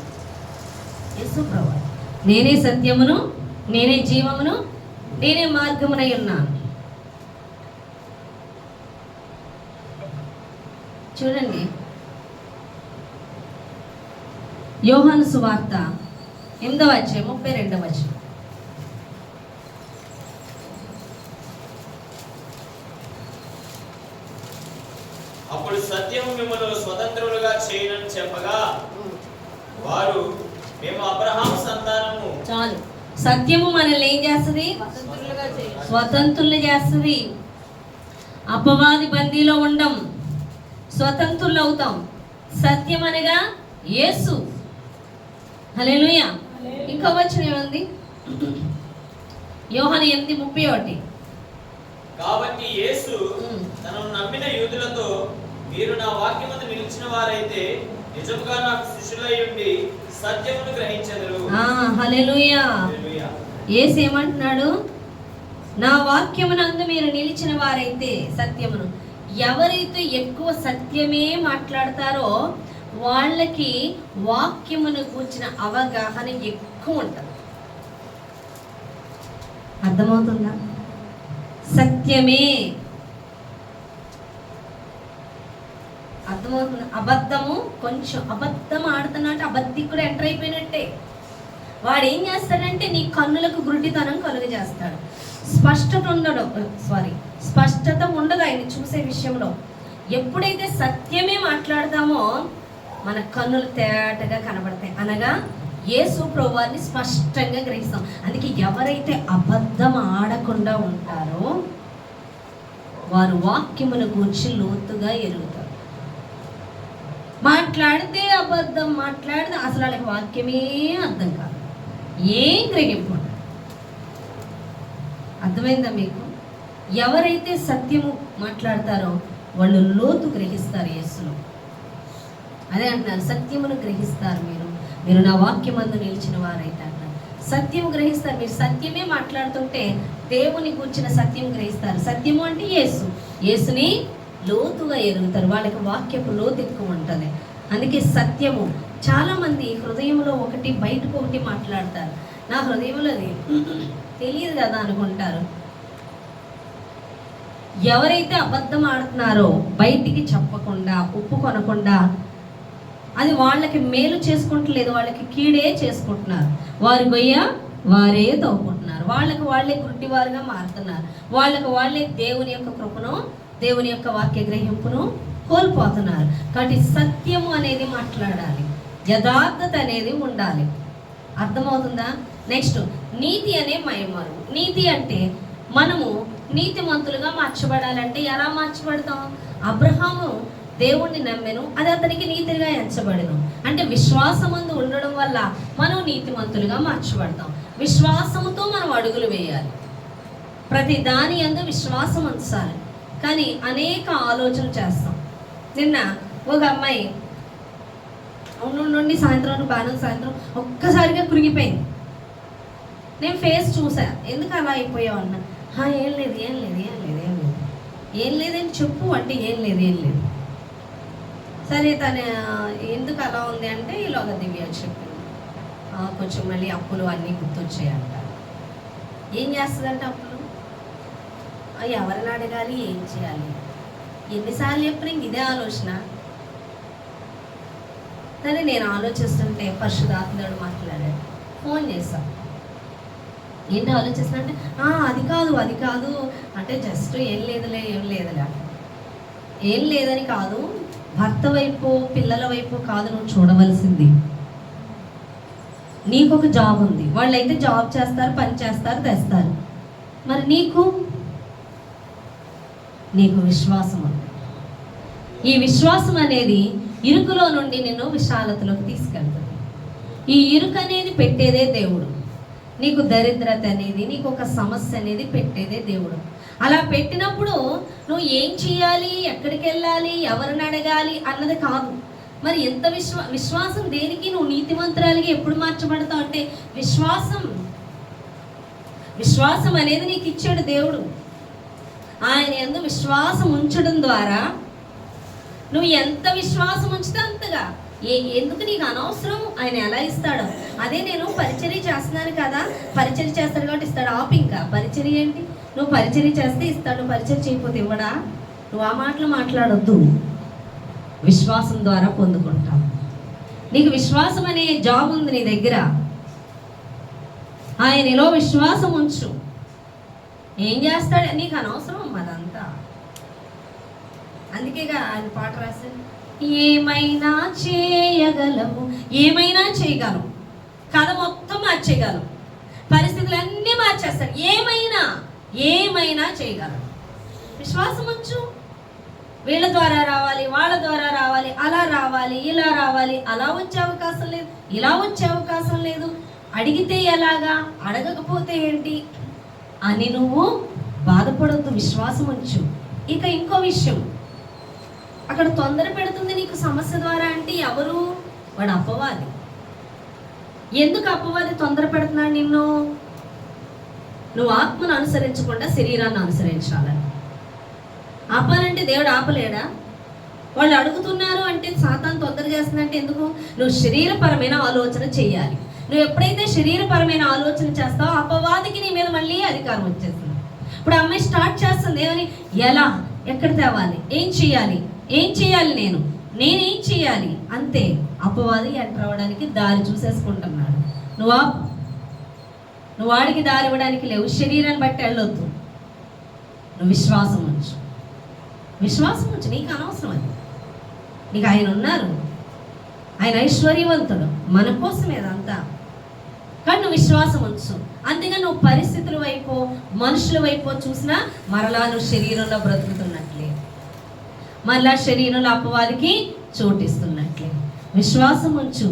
యేసు ప్రభువు. నేనే సత్యమును, నేనే జీవమును, నేనే మార్గమునై ఉన్నాను. చూడండి, యోహాను సువార్త 8వ అధ్యాయం 32వ వచనం. అప్పుడు సత్యము మిమ్మల్ని స్వతంత్రులుగా చేయనని చెప్పగా వారు, మేము అబ్రహాము సంతానము. చాలు. సత్యము మనల్ని ఏం చేస్తుంది? స్వతంత్రులు చేస్తుంది. అపవాది బందీలో ఉండం, స్వతంత్రులు అవుతాం. సత్యం అనగా యేసు. హల్లెలూయా. ఇంకో వచనం ఏముంది? యోహాను 8:31. కాబట్టి యేసు తనను నమ్మిన యూదులతో, మీరు నా వాక్యమందు నిలిచిన వారైతే నిజముగా నాకు శిష్యులై ఉండి సత్యమును గ్రహించెదరు. హల్లెలూయా. యేసు ఏమంటున్నాడు? నా వాక్యమునందు మీరు నిలిచిన వారైతే, సత్యమును. ఎవరైతే ఎక్కువ సత్యమే మాట్లాడతారో వాళ్ళకి వాక్యమును కూర్చిన అవగాహన ఎక్కువ ఉంటుంది. అర్థమవుతుందా? సత్యమే. అర్థమవుతుంది? అబద్ధము, కొంచెం అబద్ధం ఆడుతున్నట్టు అబద్ధికుడు ఎంటర్ అయిపోయినట్టే. వాడు ఏం చేస్తాడంటే నీ కన్నులకు గుడ్డితనం కలుగు చేస్తాడు. స్పష్టత ఉండదు ఆయన చూసే విషయంలో. ఎప్పుడైతే సత్యమే మాట్లాడతామో మన కన్నులు తేటగా కనబడతాయి, అనగా యేసు ప్రభువాన్ని స్పష్టంగా గ్రహిస్తాం. అందుకే ఎవరైతే అబద్ధం ఆడకుండా ఉంటారో వారు వాక్యమును గూర్చి లోతుగా ఎరుగుతారు. మాట్లాడితే అబద్ధం మాట్లాడితే అసలు వాళ్ళకి వాక్యమే అర్థం కాదు, ఏం గ్రహింపు. అర్థమైందా మీకు? ఎవరైతే సత్యము మాట్లాడతారో వాళ్ళు లోతు గ్రహిస్తారు యేసులో. అదే అంటున్నారు, సత్యమును గ్రహిస్తారు మీరు నా వాక్యమందు నిలిచిన వారైతే అంటారు. సత్యము గ్రహిస్తారు. మీరు సత్యమే మాట్లాడుతుంటే దేవుని కూర్చిన సత్యం గ్రహిస్తారు. సత్యము అంటే యేసుని లోతుగా ఎరుగుతారు. వాళ్ళకి వాక్యపు లోతు ఎక్కువ ఉంటుంది. అందుకే సత్యము. చాలామంది హృదయంలో ఒకటి బయటకు ఒకటి మాట్లాడతారు. నా హృదయంలో అది తెలియదు కదా అనుకుంటారు. ఎవరైతే అబద్ధం ఆడుతున్నారో బయటికి చెప్పకుండా, ఒప్పుకొనకుండా, అది వాళ్ళకి మేలు చేసుకుంటలేదు, వాళ్ళకి కీడే చేసుకుంటున్నారు. వారి గొయ్య వారే తవ్వుకుంటున్నారు. వాళ్ళకి వాళ్ళే గుడ్డివారుగా మారుతున్నారు. వాళ్ళకి వాళ్ళే దేవుని యొక్క కృపను, దేవుని యొక్క వాక్య గ్రహింపును కోల్పోతున్నారు. కాబట్టి సత్యము అనేది మాట్లాడాలి, యథార్థత అనేది ఉండాలి. అర్థమవుతుందా? నెక్స్ట్, నీతి అనే మైమరు. నీతి అంటే మనము నీతిమంతులుగా మార్చబడాలంటే ఎలా మార్చబడతాం? అబ్రహాము దేవుణ్ణి నమ్మెను, అది అతనికి నీతిగా ఎంచబడెను. అంటే విశ్వాసమందు ఉండడం వల్ల మనం నీతిమంతులుగా మార్చబడతాం. విశ్వాసముతో మనం అడుగులు వేయాలి. ప్రతి దాని యందు విశ్వాసం ఉంచాలి. కానీ అనేక ఆలోచనలు చేస్తాం. నిన్న ఒక అమ్మాయి నుండి సాయంత్రం బాగా సాయంత్రం ఒక్కసారిగా కురిగిపోయింది. నేను ఫేస్ చూసా, ఎందుకు అలా అయిపోయావు అన్న. ఏం లేదు ఏం లేదు ఏం లేదు ఏం లేదు ఏం లేదని చెప్పు అంటే ఏం లేదు ఏం లేదు. సరే తను ఎందుకు అలా ఉంది అంటే ఇలాగ దివ్య చెప్పింది, కొంచెం మళ్ళీ అప్పులు అన్నీ గుర్తొచ్చాయంట. ఏం చేస్తుందంటే అప్పులు ఎవరిని అడగాలి, ఏం చేయాలి, ఎన్నిసార్లు చెప్పినా ఇదే ఆలోచన. సరే నేను ఆలోచిస్తుంటే పరిశుద్ధాత్ముడు మాట్లాడాడు. ఫోన్ చేశా, ఏంటి ఆలోచిస్తున్నా అంటే అది కాదు అంటే జస్ట్ ఏం లేదులే ఏం లేదని కాదు, భర్త వైపు పిల్లల వైపు కాదు నువ్వు చూడవలసింది. నీకు ఒక జాబ్ ఉంది, వాళ్ళైతే జాబ్ చేస్తారు, పని చేస్తారు, తెస్తారు. మరి నీకు విశ్వాసం ఉంది. ఈ విశ్వాసం అనేది ఇరుకులో నుండి నిన్ను విశాలతలోకి తీసుకెళ్తుంది. ఈ ఇరుకు అనేది పెట్టేదే దేవుడు. నీకు దరిద్రత అనేది, నీకు ఒక సమస్య అనేది పెట్టేదే దేవుడు. అలా పెట్టినప్పుడు నువ్వు ఏం చేయాలి, ఎక్కడికి వెళ్ళాలి, ఎవరిని అడగాలి అన్నది కాదు. మరి ఎంత విశ్వాసం దేనికి? నువ్వు నీతిమంతురాలిగా ఎప్పుడు మార్చబడతావు అంటే విశ్వాసం అనేది నీకు ఇచ్చాడు దేవుడు. ఆయన యందు విశ్వాసం ఉంచడం ద్వారా నువ్వు ఎంత విశ్వాసం ఉంచితే అంతగా. ఎందుకు నీకు అనవసరం, ఆయన ఎలా ఇస్తాడో. అదే నేను పరిచర్య చేస్తున్నాను కదా, పరిచర్య చేస్తాడు కాబట్టి ఇస్తాడు. ఆపు, ఇంకా పరిచర్య ఏంటి? నువ్వు పరిచర్య చేస్తే ఇస్తాడు, పరిచర్య చేయకపోతే ఇవ్వడా? నువ్వు ఆ మాటలు మాట్లాడొద్దు. విశ్వాసం ద్వారా పొందుకుంటావు. నీకు విశ్వాసం అనే జాబ్ ఉంది నీ దగ్గర, ఆయనలో విశ్వాసం ఉంచు. ఏం చేస్తాడు నీకు అనవసరం అదంతా. అందుకేగా ఆయన పాట రాశాడు, ఏమైనా చేయగలము, ఏమైనా చేయగలం, కథ మొత్తం మార్చేయగలం, పరిస్థితులన్నీ మార్చేస్తాడు. ఏమైనా చేయగలం. విశ్వాసం ఉంచు. వీళ్ళ ద్వారా రావాలి, వాళ్ళ ద్వారా రావాలి, అలా రావాలి, ఇలా రావాలి, అలా వచ్చే అవకాశం లేదు, ఇలా వచ్చే అవకాశం లేదు, అడిగితే ఎలాగా, అడగకపోతే ఏంటి అని నువ్వు బాధపడొద్దు. విశ్వాసం ఉంచు. ఇక ఇంకో విషయం, అక్కడ తొందర పెడుతుంది నీకు సమస్య ద్వారా అంటే ఎవరు? వాడు అపవాది. ఎందుకు అపవాది తొందర పెడుతున్నాడు నిన్ను? నువ్వు ఆత్మను అనుసరించకుండా శరీరాన్ని అనుసరించాలని. ఆపాలంటే దేవుడు ఆపలేడా? వాళ్ళు అడుగుతున్నారు అంటే సాతాను తొందర చేస్తుందంటే ఎందుకు? నువ్వు శరీరపరమైన ఆలోచన చేయాలి. నువ్వు ఎప్పుడైతే శరీరపరమైన ఆలోచన చేస్తావో అపవాదికి నీ మీద మళ్ళీ అధికారం వచ్చేస్తుంది. ఇప్పుడు అమ్మాయి స్టార్ట్ చేస్తుంది ఏమని, ఎలా, ఎక్కడ తేవాలి, ఏం చేయాలి నేనేం చేయాలి అంతే. అపవాది ఎంటర్ అవ్వడానికి దారి చూసేసుకుంటున్నాడు. నువ్వు వాడికి దారి ఇవ్వడానికి లేవు. శరీరాన్ని బట్టి వెళ్ళొద్దు. నువ్వు విశ్వాసం ఉంచు. నీకు అనవసరం అది. నీకు ఆయన ఉన్నారు, ఆయన ఐశ్వర్యవంతుడు, మన కోసమే అదంతా. కానీ నువ్వు విశ్వాసం ఉంచు. అంతేగా నువ్వు పరిస్థితుల వైపు, మనుషుల వైపు చూసినా మరలా నువ్వు శరీరంలో బ్రతుకుతున్నట్లే, మరలా శరీరంలో అపవాదికి చోటిస్తున్నట్లే. విశ్వాసం ఉంచు.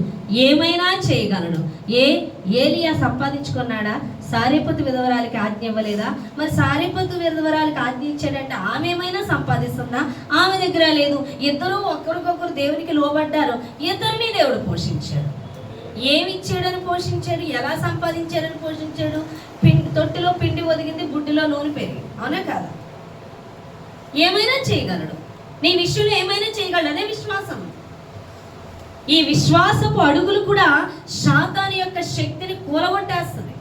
ఏమైనా చేయగలడు. ఏలియా సంపాదించుకున్నాడా? సారెపతు విధవరాలకి ఆజ్ఞ ఇవ్వలేదా? మరి సారెపతు విధవరాలకి ఆజ్ఞ ఇచ్చాడంటే ఆమె ఏమైనా సంపాదిస్తుందా? ఆమె దగ్గర లేదు. ఇద్దరు ఒకరికొకరు దేవునికి లోబడ్డారు, ఇద్దరిని దేవుడు పోషించాడు. ఏమి ఇచ్చాడని పోషించాడు, ఎలా సంపాదించాడని పోషించాడు. తొట్టిలో పిండి ఒదిగింది, బుడ్డిలో నూనె పెరిగి, అవునా కాదా? ఏమైనా చేయగలడు. నీ విషయంలో ఏమైనా చేయగలడు, అదే విశ్వాసం. ఈ విశ్వాసపు అడుగులు కూడా సాతాను యొక్క శక్తిని కూలగొట్టేస్తుంది.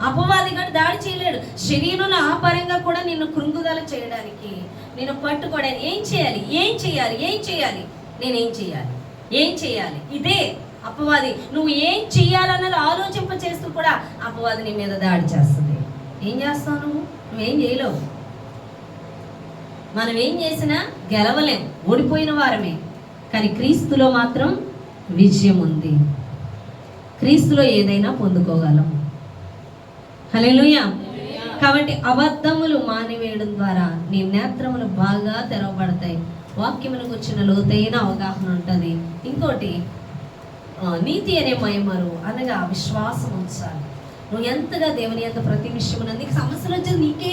అపవాది గడు దాడి చేయలేడు. శరీరంలో ఆ పరంగా కూడా నిన్ను కృంగుదల చేయడానికి, నిన్ను పట్టుకోవడానికి ఏం చేయాలి నేనేం చేయాలి ఇదే అపవాది. నువ్వు ఏం చేయాలన్నది ఆలోచింప చేస్తూ కూడా అపవాది నీ మీద దాడి చేస్తుంది. ఏం చేస్తావు? నువ్వేం చేయలేవు. మనం ఏం చేసినా గెలవలేం, ఓడిపోయిన వారమే. కానీ క్రీస్తులో మాత్రం విజయం ఉంది. క్రీస్తులో ఏదైనా పొందుకోగలం. హల్లెలూయా. కాబట్టి అబద్ధములు మానివేయడం ద్వారా నీ నేత్రములు బాగా తెరవబడతాయి. వాక్యమును గురించిన లోతైన అవగాహన ఉంటుంది. ఇంకోటి నీతి అనే మైమరు అనగా విశ్వాసం ఉంచాలి. నువ్వు ఎంతగా దేవుని ఎంత ప్రతి విషయమున నీకు సమస్యలు వచ్చేది నీకే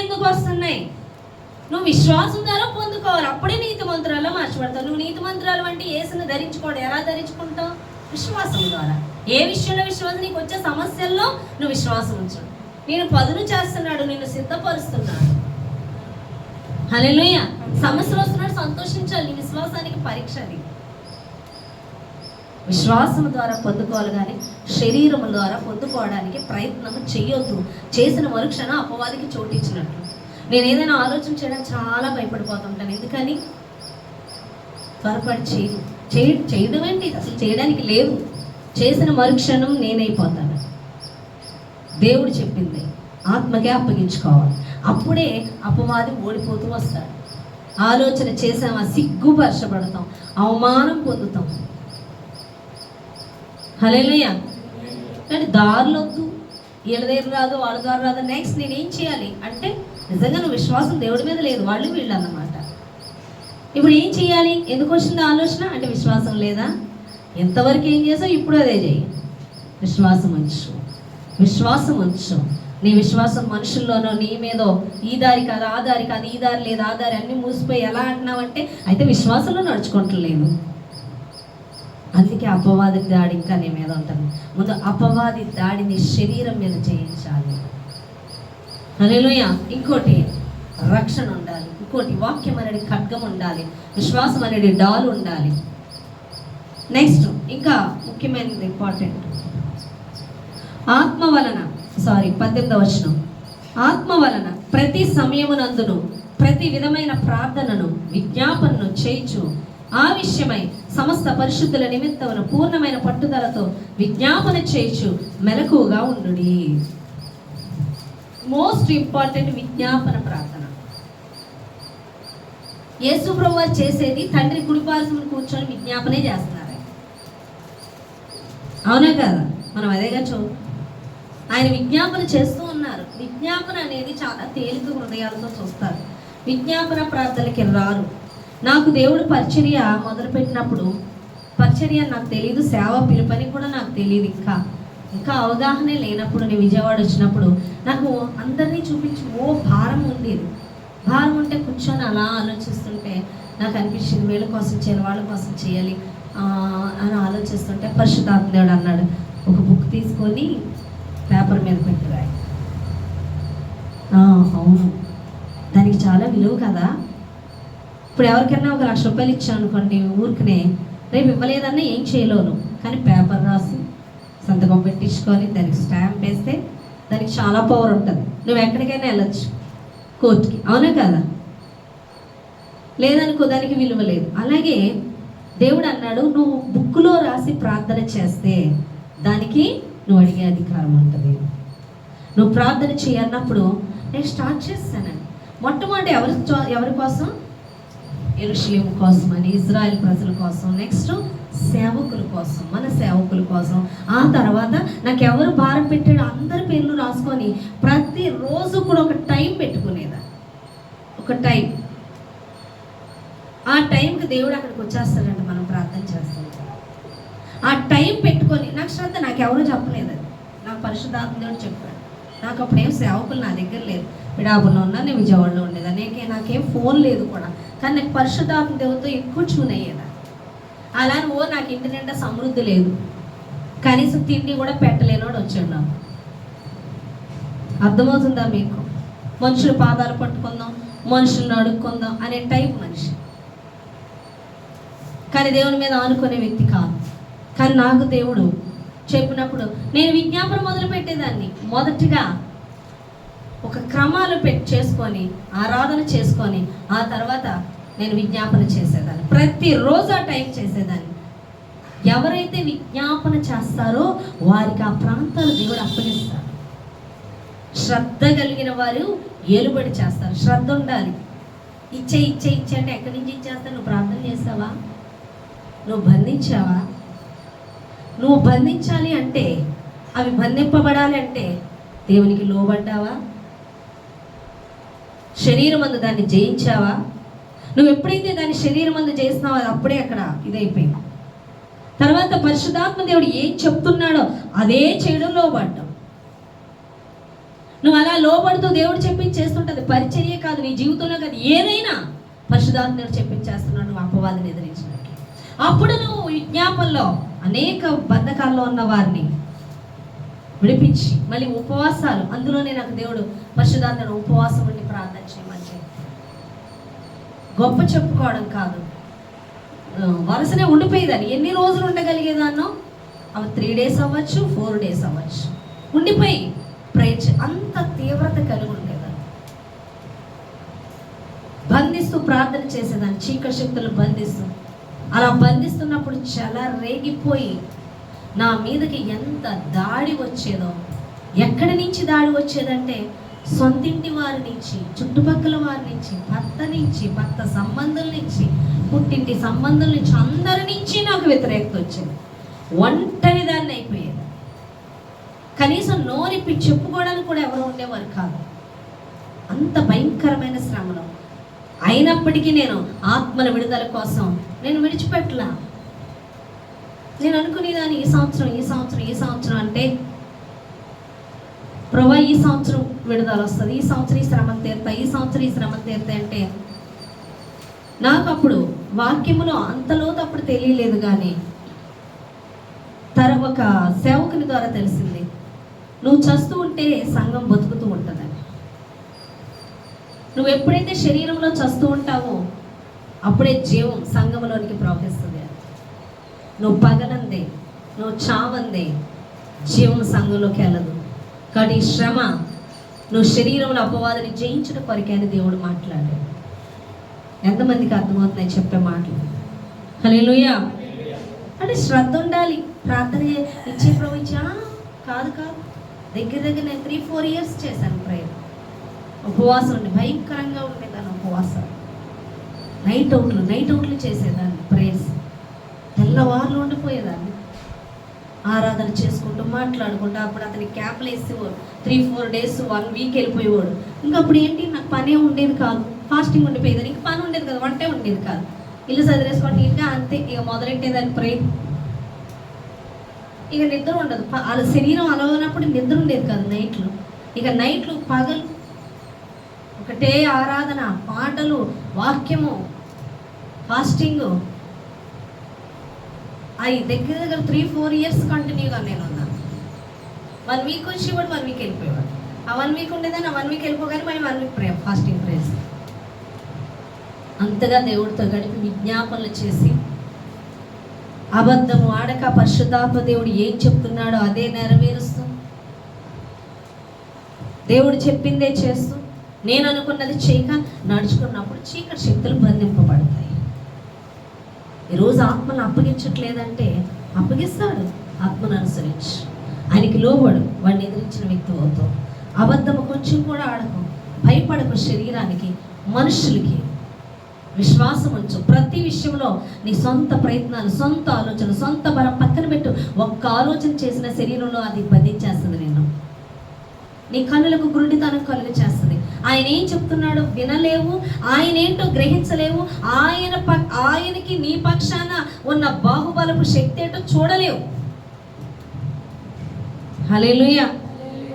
ఎందుకు వస్తున్నాయి? నువ్వు విశ్వాసం ద్వారా పొందుకోవాలి. అప్పుడే నీతి మంత్రాల్లో మార్చబడతావు. నువ్వు నీతి మంత్రాలు అంటే యేసుని ధరించుకోవడం ఎలా ధరించుకుంటావు? విశ్వాసం ద్వారా. ఏ విషయంలో విశ్వాసం? నీకు వచ్చే సమస్యల్లో నువ్వు విశ్వాసం ఉంచు. నేను పదును చేస్తున్నాడు, నిన్ను సిద్ధపరుస్తున్నాడు. హల్లెలూయా. సమస్యలు వస్తున్నాడు, సంతోషించాలి. నీ విశ్వాసానికి పరీక్ష అది. విశ్వాసం ద్వారా పొందుకోవాలి కానీ శరీరం ద్వారా పొందుకోవడానికి ప్రయత్నం చేయొద్దు. చేసిన మరుక్షణం అపవాదికి చోటిచ్చినట్లు. నేను ఏదైనా ఆలోచన చేయడానికి చాలా భయపడిపోతుంటాను. ఎందుకని? త్వరపడి చేయడం ఏంటి? అసలు చేయడానికి లేదు. చేసిన మరుక్షణం నేనైపోతాను. దేవుడు చెప్పింది ఆత్మకే అప్పగించుకోవాలి. అప్పుడే అపవాది ఓడిపోతూ వస్తాడు. ఆలోచన చేసామా సిగ్గుపరచబడతాం, అవమానం పొందుతాం. హల్లెలూయా. కానీ దారులొద్దు, వీళ్ళ దగ్గర రాదు, వాళ్ళ ద్వారా రాదు. నెక్స్ట్ నేనేం చేయాలి అంటే నిజంగా నువ్వు విశ్వాసం దేవుడి మీద లేదు, వాళ్ళు వీళ్ళు అన్నమాట. ఇప్పుడు ఏం చేయాలి? ఎందుకు వచ్చింది ఆలోచన అంటే విశ్వాసం లేదా? ఎంతవరకు ఏం చేసావు? ఇప్పుడు అదే చేయి. విశ్వాసం ఉంచు. నీ విశ్వాసం మనుషుల్లోనో నీ మీదో ఈ దారి కాదు, ఆ దారి కాదు, ఈ దారి లేదు, ఆ దారి అన్నీ మూసిపోయి ఎలా అంటున్నావంటే అయితే విశ్వాసంలో నడుచుకుంటలేదు. అందుకే అపవాది దాడి ఇంకా నీ మీద ఉంటుంది. ముందు అపవాది దాడిని శరీరం మీద చేయించాలి. హల్లెలూయా. ఇంకోటి రక్షణ ఉండాలి. ఇంకోటి వాక్యం అనేది ఖడ్గం ఉండాలి. విశ్వాసం అనేది డాల్ ఉండాలి. నెక్స్ట్ ఇంకా ముఖ్యమైనది ఇంపార్టెంట్, ఆత్మ వలన 18వ వచనం, ఆత్మ వలన ప్రతి సమయమునందును ప్రతి విధమైన ప్రార్థనను విజ్ఞాపనను చేయించు ఆ విషయమై సమస్త పరిశుద్ధుల నిమిత్తమున పూర్ణమైన పట్టుదలతో విజ్ఞాపన చేయించు మెలకువగా ఉండుడి. మోస్ట్ ఇంపార్టెంట్ విజ్ఞాపన ప్రార్థన. యేసు ప్రభువు చేసేది తండ్రి కుడిపార్శ్వమున కూర్చొని విజ్ఞాపనే చేస్తున్నారు. అవునా కదా? మనం అదేగా ఆయన విజ్ఞాపన చేస్తూ ఉన్నారు. విజ్ఞాపన అనేది చాలా తేలిక హృదయాలతో చూస్తారు. విజ్ఞాపన ప్రార్థనకి రారు. నాకు దేవుడు పరిచర్య మొదలుపెట్టినప్పుడు పరిచర్య నాకు తెలియదు, సేవ పిలుపని కూడా నాకు తెలియదు. ఇంకా అవగాహనే లేనప్పుడు నేను విజయవాడ వచ్చినప్పుడు నాకు అందరినీ చూపించి భారం ఉండేది. భారం ఉంటే కూర్చొని అలా ఆలోచిస్తుంటే నాకు అనిపించింది వీళ్ళ కోసం చేయాలి, వాళ్ళ కోసం చేయాలి అని ఆలోచిస్తుంటే పరిశుద్ధాత్మ దేవుడు అన్నాడు, ఒక బుక్ తీసుకొని పేపర్ మీద పెట్టి రాయి. అవును, దానికి చాలా విలువ కదా. ఇప్పుడు ఎవరికైనా 1 లక్ష రూపాయలు ఇచ్చాను అనుకోండి, ఊరికనే రేపు ఇవ్వలేదన్నా ఏం చేయలేను. కానీ పేపర్ రాసి సంతకం పెట్టించుకొని దానికి స్టాంప్ వేస్తే దానికి చాలా పవర్ ఉంటుంది. నువ్వు ఎక్కడికైనా వెళ్ళచ్చు, కోర్టుకి. అవునా కదా? లేదనుకో దానికి విలువ లేదు. అలాగే దేవుడు అన్నాడు, నువ్వు బుక్లో రాసి ప్రార్థన చేస్తే దానికి నువ్వు అడిగే అధికారం ఉంటుంది. నువ్వు ప్రార్థన చేయన్నప్పుడు నేను స్టార్ట్ చేస్తానండి. మొట్టమొదటి ఎవరి కోసం? యెరూషలేము కోసం అని, ఇజ్రాయెల్ ప్రజల కోసం, నెక్స్ట్ సేవకుల కోసం, మన సేవకుల కోసం. ఆ తర్వాత నాకు ఎవరు భారం పెట్టాడో అందరి పేర్లు రాసుకొని ప్రతిరోజు కూడా ఒక టైం పెట్టుకునేదా. ఒక టైం, ఆ టైంకి దేవుడు అక్కడికి వచ్చేస్తాడంటే మనం ప్రార్థన చేస్తాం. ఆ టైం పెట్టుకొని నాకు శ్రద్ధ, నాకెవరూ చెప్పలేదు, అది నాకు పరిశుద్ధాత్మ దేవుడు చెప్పాడు. నాకు అప్పుడేం సేవకులు నా దగ్గర లేదు, విడాబుల్లో ఉన్నా, నేను విజయవాడలో ఉండేదాన్ని, నాకేం ఫోన్ లేదు కూడా. కానీ నాకు పరిశుద్ధాత్మ దేవుడితో ఎక్కువ ట్యూన్ అయ్యేదా. అలా నాకు ఇంటి నిండా సమృద్ధి లేదు, కనీసం తిండి కూడా పెట్టలేనోడు వచ్చాడు నాకు. అర్థమవుతుందా మీకు? మనుషుల పాదాలు పట్టుకుందాం, మనుషులను అడుక్కుందాం అనే టైప్ మనిషి, కానీ దేవుని మీద ఆనుకునే వ్యక్తి కాదు. కానీ నాకు దేవుడు చెప్పినప్పుడు నేను విజ్ఞాపన మొదలు పెట్టేదాన్ని. మొదటిగా ఒక క్రమాలు చేసుకొని ఆరాధన చేసుకొని ఆ తర్వాత నేను విజ్ఞాపన చేసేదాన్ని. ప్రతిరోజు ఆ టైం చేసేదాన్ని. ఎవరైతే విజ్ఞాపన చేస్తారో వారికి ఆ ప్రాంతాలు దేవుడు అప్పగిస్తారు. శ్రద్ధ కలిగిన వారు ఏలుబడి చేస్తారు. శ్రద్ధ ఉండాలి. ఇచ్చే అంటే ఎక్కడి నుంచి ఇచ్చేస్తా? నువ్వు ప్రార్థన చేస్తావా? నువ్వు బంధించావా? నువ్వు బంధించాలి అంటే, అవి బంధింపబడాలి అంటే దేవునికి లోబడ్డావా? శరీరం అందు దాన్ని జయించావా? నువ్వు ఎప్పుడైతే దాని శరీరం అందు చేస్తున్నావో అది అప్పుడే అక్కడ ఇదైపోయింది. తర్వాత పరిశుద్ధాత్మ దేవుడు ఏం చెప్తున్నాడో అదే చేయడం లోబడ్డం. నువ్వు అలా లోబడుతూ దేవుడు చెప్పించి చేస్తుంటది. పరిచర్య కాదు, నీ జీవితంలో కాదు, ఏదైనా పరిశుద్ధాత్మ దేవుడు చెప్పించేస్తున్నాడు నువ్వు అపవాదిని ఎదిరించినట్లు. అప్పుడు నువ్వు విజ్ఞాపనలో అనేక బంధకాల్లో ఉన్న వారిని విడిపించి మళ్ళీ ఉపవాసాలు, అందులోనే నాకు దేవుడు పరిశుద్ధాత్మ ఉపవాసం ఉండి ప్రార్థన చేయమని చెప్పి గొప్ప చెప్పుకోవడం కాదు, వరుసనే ఉండిపోయేదాన్ని. ఎన్ని రోజులు ఉండగలిగేదాన్నో అవి 3 days అవ్వచ్చు, 4 days అవ్వచ్చు, ఉండిపోయి ప్రేచ అంత తీవ్రత కలిగి ఉండేదాన్ని. బంధిస్తూ ప్రార్థన చేసేదాన్ని, చీకటి శక్తులు బంధిస్తూ. అలా బంధిస్తున్నప్పుడు చాలా రేగిపోయి నా మీదకి ఎంత దాడి వచ్చేదో. ఎక్కడి నుంచి దాడి వచ్చేదంటే సొంతింటి వారి నుంచి, చుట్టుపక్కల వారి నుంచి, భర్త నుంచి, భర్త సంబంధుల నుంచి, పుట్టింటి సంబంధుల నుంచి, అందరి నుంచి నాకు వ్యతిరేకత వచ్చేది. ఒంటరి దాన్ని అయిపోయేది. కనీసం నోరిప్పి చెప్పుకోవడానికి కూడా ఎవరు ఉండేవారు కాదు. అంత భయంకరమైన శ్రమలో అయినప్పటికీ నేను ఆత్మల విడుదల కోసం నేను విడిచిపెట్టలా. నేను అనుకునేదాన్ని ఈ సంవత్సరం అంటే ప్రభా ఈ సంవత్సరం విడుదల వస్తుంది, ఈ సంవత్సరం ఈ శ్రమలు తీరుతాయి, ఈ సంవత్సరం ఈ శ్రమలు తీరుతాయి అంటే నాకు అప్పుడు వాక్యములో అంతలోతు అప్పుడు తెలియలేదు. కానీ ఒక సేవకుని ద్వారా తెలిసింది, నువ్వు చస్తూ ఉంటే సంఘం బతుకుతూ ఉంటుందని. నువ్వు ఎప్పుడైతే శరీరంలో చస్తూ ఉంటావో అప్పుడే జీవం సంఘంలోనికి ప్రవహిస్తుంది. నువ్వు పగలందే, నువ్వు చావందే జీవం సంఘంలోకి వెళ్ళదు. కాబట్టి ఈ శ్రమ నువ్వు శరీరంలో అపవాదిని జయించిన కొరకైన దేవుడు మాట్లాడాడు. ఎంతమందికి అర్థమవుతున్నాయి చెప్పే మాటలు? హల్లెలూయా. అంటే శ్రద్ధ ఉండాలి. ప్రార్థన ఇచ్చే ప్రవచ కాదు దగ్గర నేను 3-4 years చేశాను ప్రేయర్. ఉపవాసం ఉండి భయంకరంగా ఉండేదాన్ని. ఉపవాసం నైట్ అవుట్లు చేసేదాన్ని. ప్రేయర్స్ తెల్లవారులు ఉండిపోయేదాన్ని. ఆరాధన చేసుకుంటూ మాట్లాడుకుంటూ. అప్పుడు అతని క్యాప్లు వేసేవాడు. 3-4 days 1 week వెళ్ళిపోయేవాడు. ఇంకా అప్పుడు ఏంటి, నాకు పనే ఉండేది కాదు. ఫాస్టింగ్ ఉండిపోయేదాన్ని. ఇంక పని ఉండేది కదా, వంటే ఉండేది కాదు. ఇల్లు చదివేసుకోండి ఇంకా అంతే. ఇక మొదలెట్టేదాన్ని ప్రేయర్. ఇక నిద్ర ఉండదు. వాళ్ళ శరీరం అలా ఉన్నప్పుడు నిద్ర ఉండేది కాదు నైట్లు. ఇక నైట్లు పగలు ఒకటే ఆరాధన, పాటలు, వాక్యము, ఫాస్టింగ్. అవి దగ్గర 3-4 years కంటిన్యూగా నేను ఉన్నాను. 1 week వచ్చేవాడు, 1 week వెళ్ళిపోయేవాడు. ఆ 1 week ఉండేదాన్ని. ఆ 1 week వెళ్ళిపోగానే మళ్ళీ 1 week ప్రేయర్, ఫాస్టింగ్ ప్రేయర్స్. అంతగా దేవుడితో గడిపి విజ్ఞాపనలు చేసి అబద్ధము ఆడక పరిశుద్ధాత్మ దేవుడు ఏం చెప్తున్నాడో అదే నెరవేరుస్తూ, దేవుడు చెప్పిందే చేస్తూ, నేను అనుకున్నది చేయక నడుచుకున్నప్పుడు చీకటి శక్తులు బంధింపబడతాయి. ఈరోజు ఆత్మను అప్పగించట్లేదంటే అప్పగిస్తాడు. ఆత్మను అనుసరించి ఆయనకి లోబడు, వాడిని ఎదిరించిన వ్యక్తి అవుతావు. అబద్ధము కొంచెం కూడా ఆడకు, భయపడకు. శరీరానికి, మనుషులకి విశ్వాసం ఉంచు. ప్రతి విషయంలో నీ సొంత ప్రయత్నాలు, సొంత ఆలోచన, సొంత బలం పక్కన పెట్టు. ఒక్క ఆలోచన చేసిన శరీరంలో అది బంధించేస్తుంది నిన్ను. నీ కన్నులకు గురుడితనం కలుగ చేస్తుంది. ఆయన ఏం చెప్తున్నాడో వినలేవు, ఆయన ఏంటో గ్రహించలేవు, ఆయనకి నీ పక్షాన ఉన్న బాహుబలపు శక్తి ఏంటో చూడలేవు. హల్లెలూయా.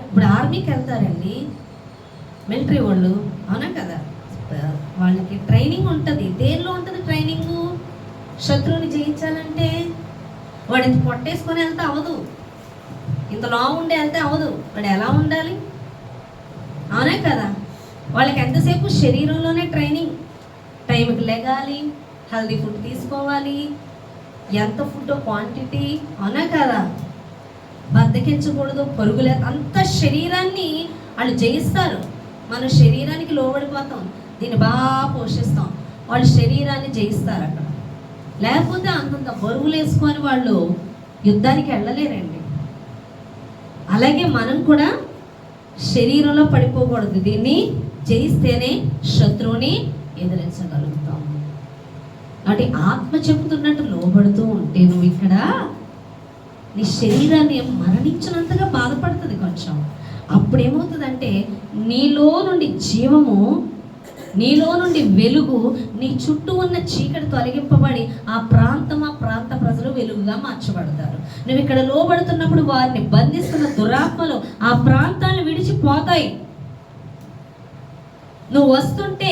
ఇప్పుడు ఆర్మీకి వెళ్తారండి మిలిటరీ వాళ్ళు, అవునా కదా? వాళ్ళకి ట్రైనింగ్ ఉంటుంది. దేనిలో ఉంటుంది ట్రైనింగ్? శత్రువుని జయించాలంటే వాడిని పొట్టేసుకొని వెళ్తే అవదు, ఇంతలా ఉండే వెళ్తే అవదు. వాడు ఎలా ఉండాలి, అవునా కదా? వాళ్ళకి ఎంతసేపు శరీరంలోనే ట్రైనింగ్. టైంకి లెగాలి, హెల్దీ ఫుడ్ తీసుకోవాలి, ఎంత ఫుడ్ క్వాంటిటీ, అవునా కదా? బద్దకించకూడదు, పరుగులే, అంత శరీరాన్ని వాళ్ళు జయిస్తారు. మన శరీరానికి లోబడిపోతాం, దీన్ని బాగా పోషిస్తాం. వాళ్ళు శరీరాన్ని జయిస్తారు అక్కడ. లేకపోతే అంతంత బరువులు వేసుకొని వాళ్ళు యుద్ధానికి వెళ్ళలేరండి. అలాగే మనం కూడా శరీరంలో పడిపోకూడదు. దీన్ని జయిస్తేనే శత్రువుని ఎదిరించగలుగుతాం. కాబట్టి ఆత్మ చెబుతున్నట్టు లోబడుతూ ఉంటే నువ్వు ఇక్కడ నీ శరీరాన్ని మరణించినంతగా బాధపడుతుంది కొంచెం. అప్పుడేమవుతుందంటే నీలో నుండి జీవము నీలో నుండి వెలుగు నీ చుట్టూ ఉన్న చీకటి తొలగింపబడి ఆ ప్రాంత ప్రజలు వెలుగుగా మార్చబడతారు. నువ్వు ఇక్కడ లోబడుతున్నప్పుడు వారిని బంధిస్తున్న దురాత్మలు ఆ ప్రాంతాన్ని విడిచిపోతాయి. నువ్వు వస్తుంటే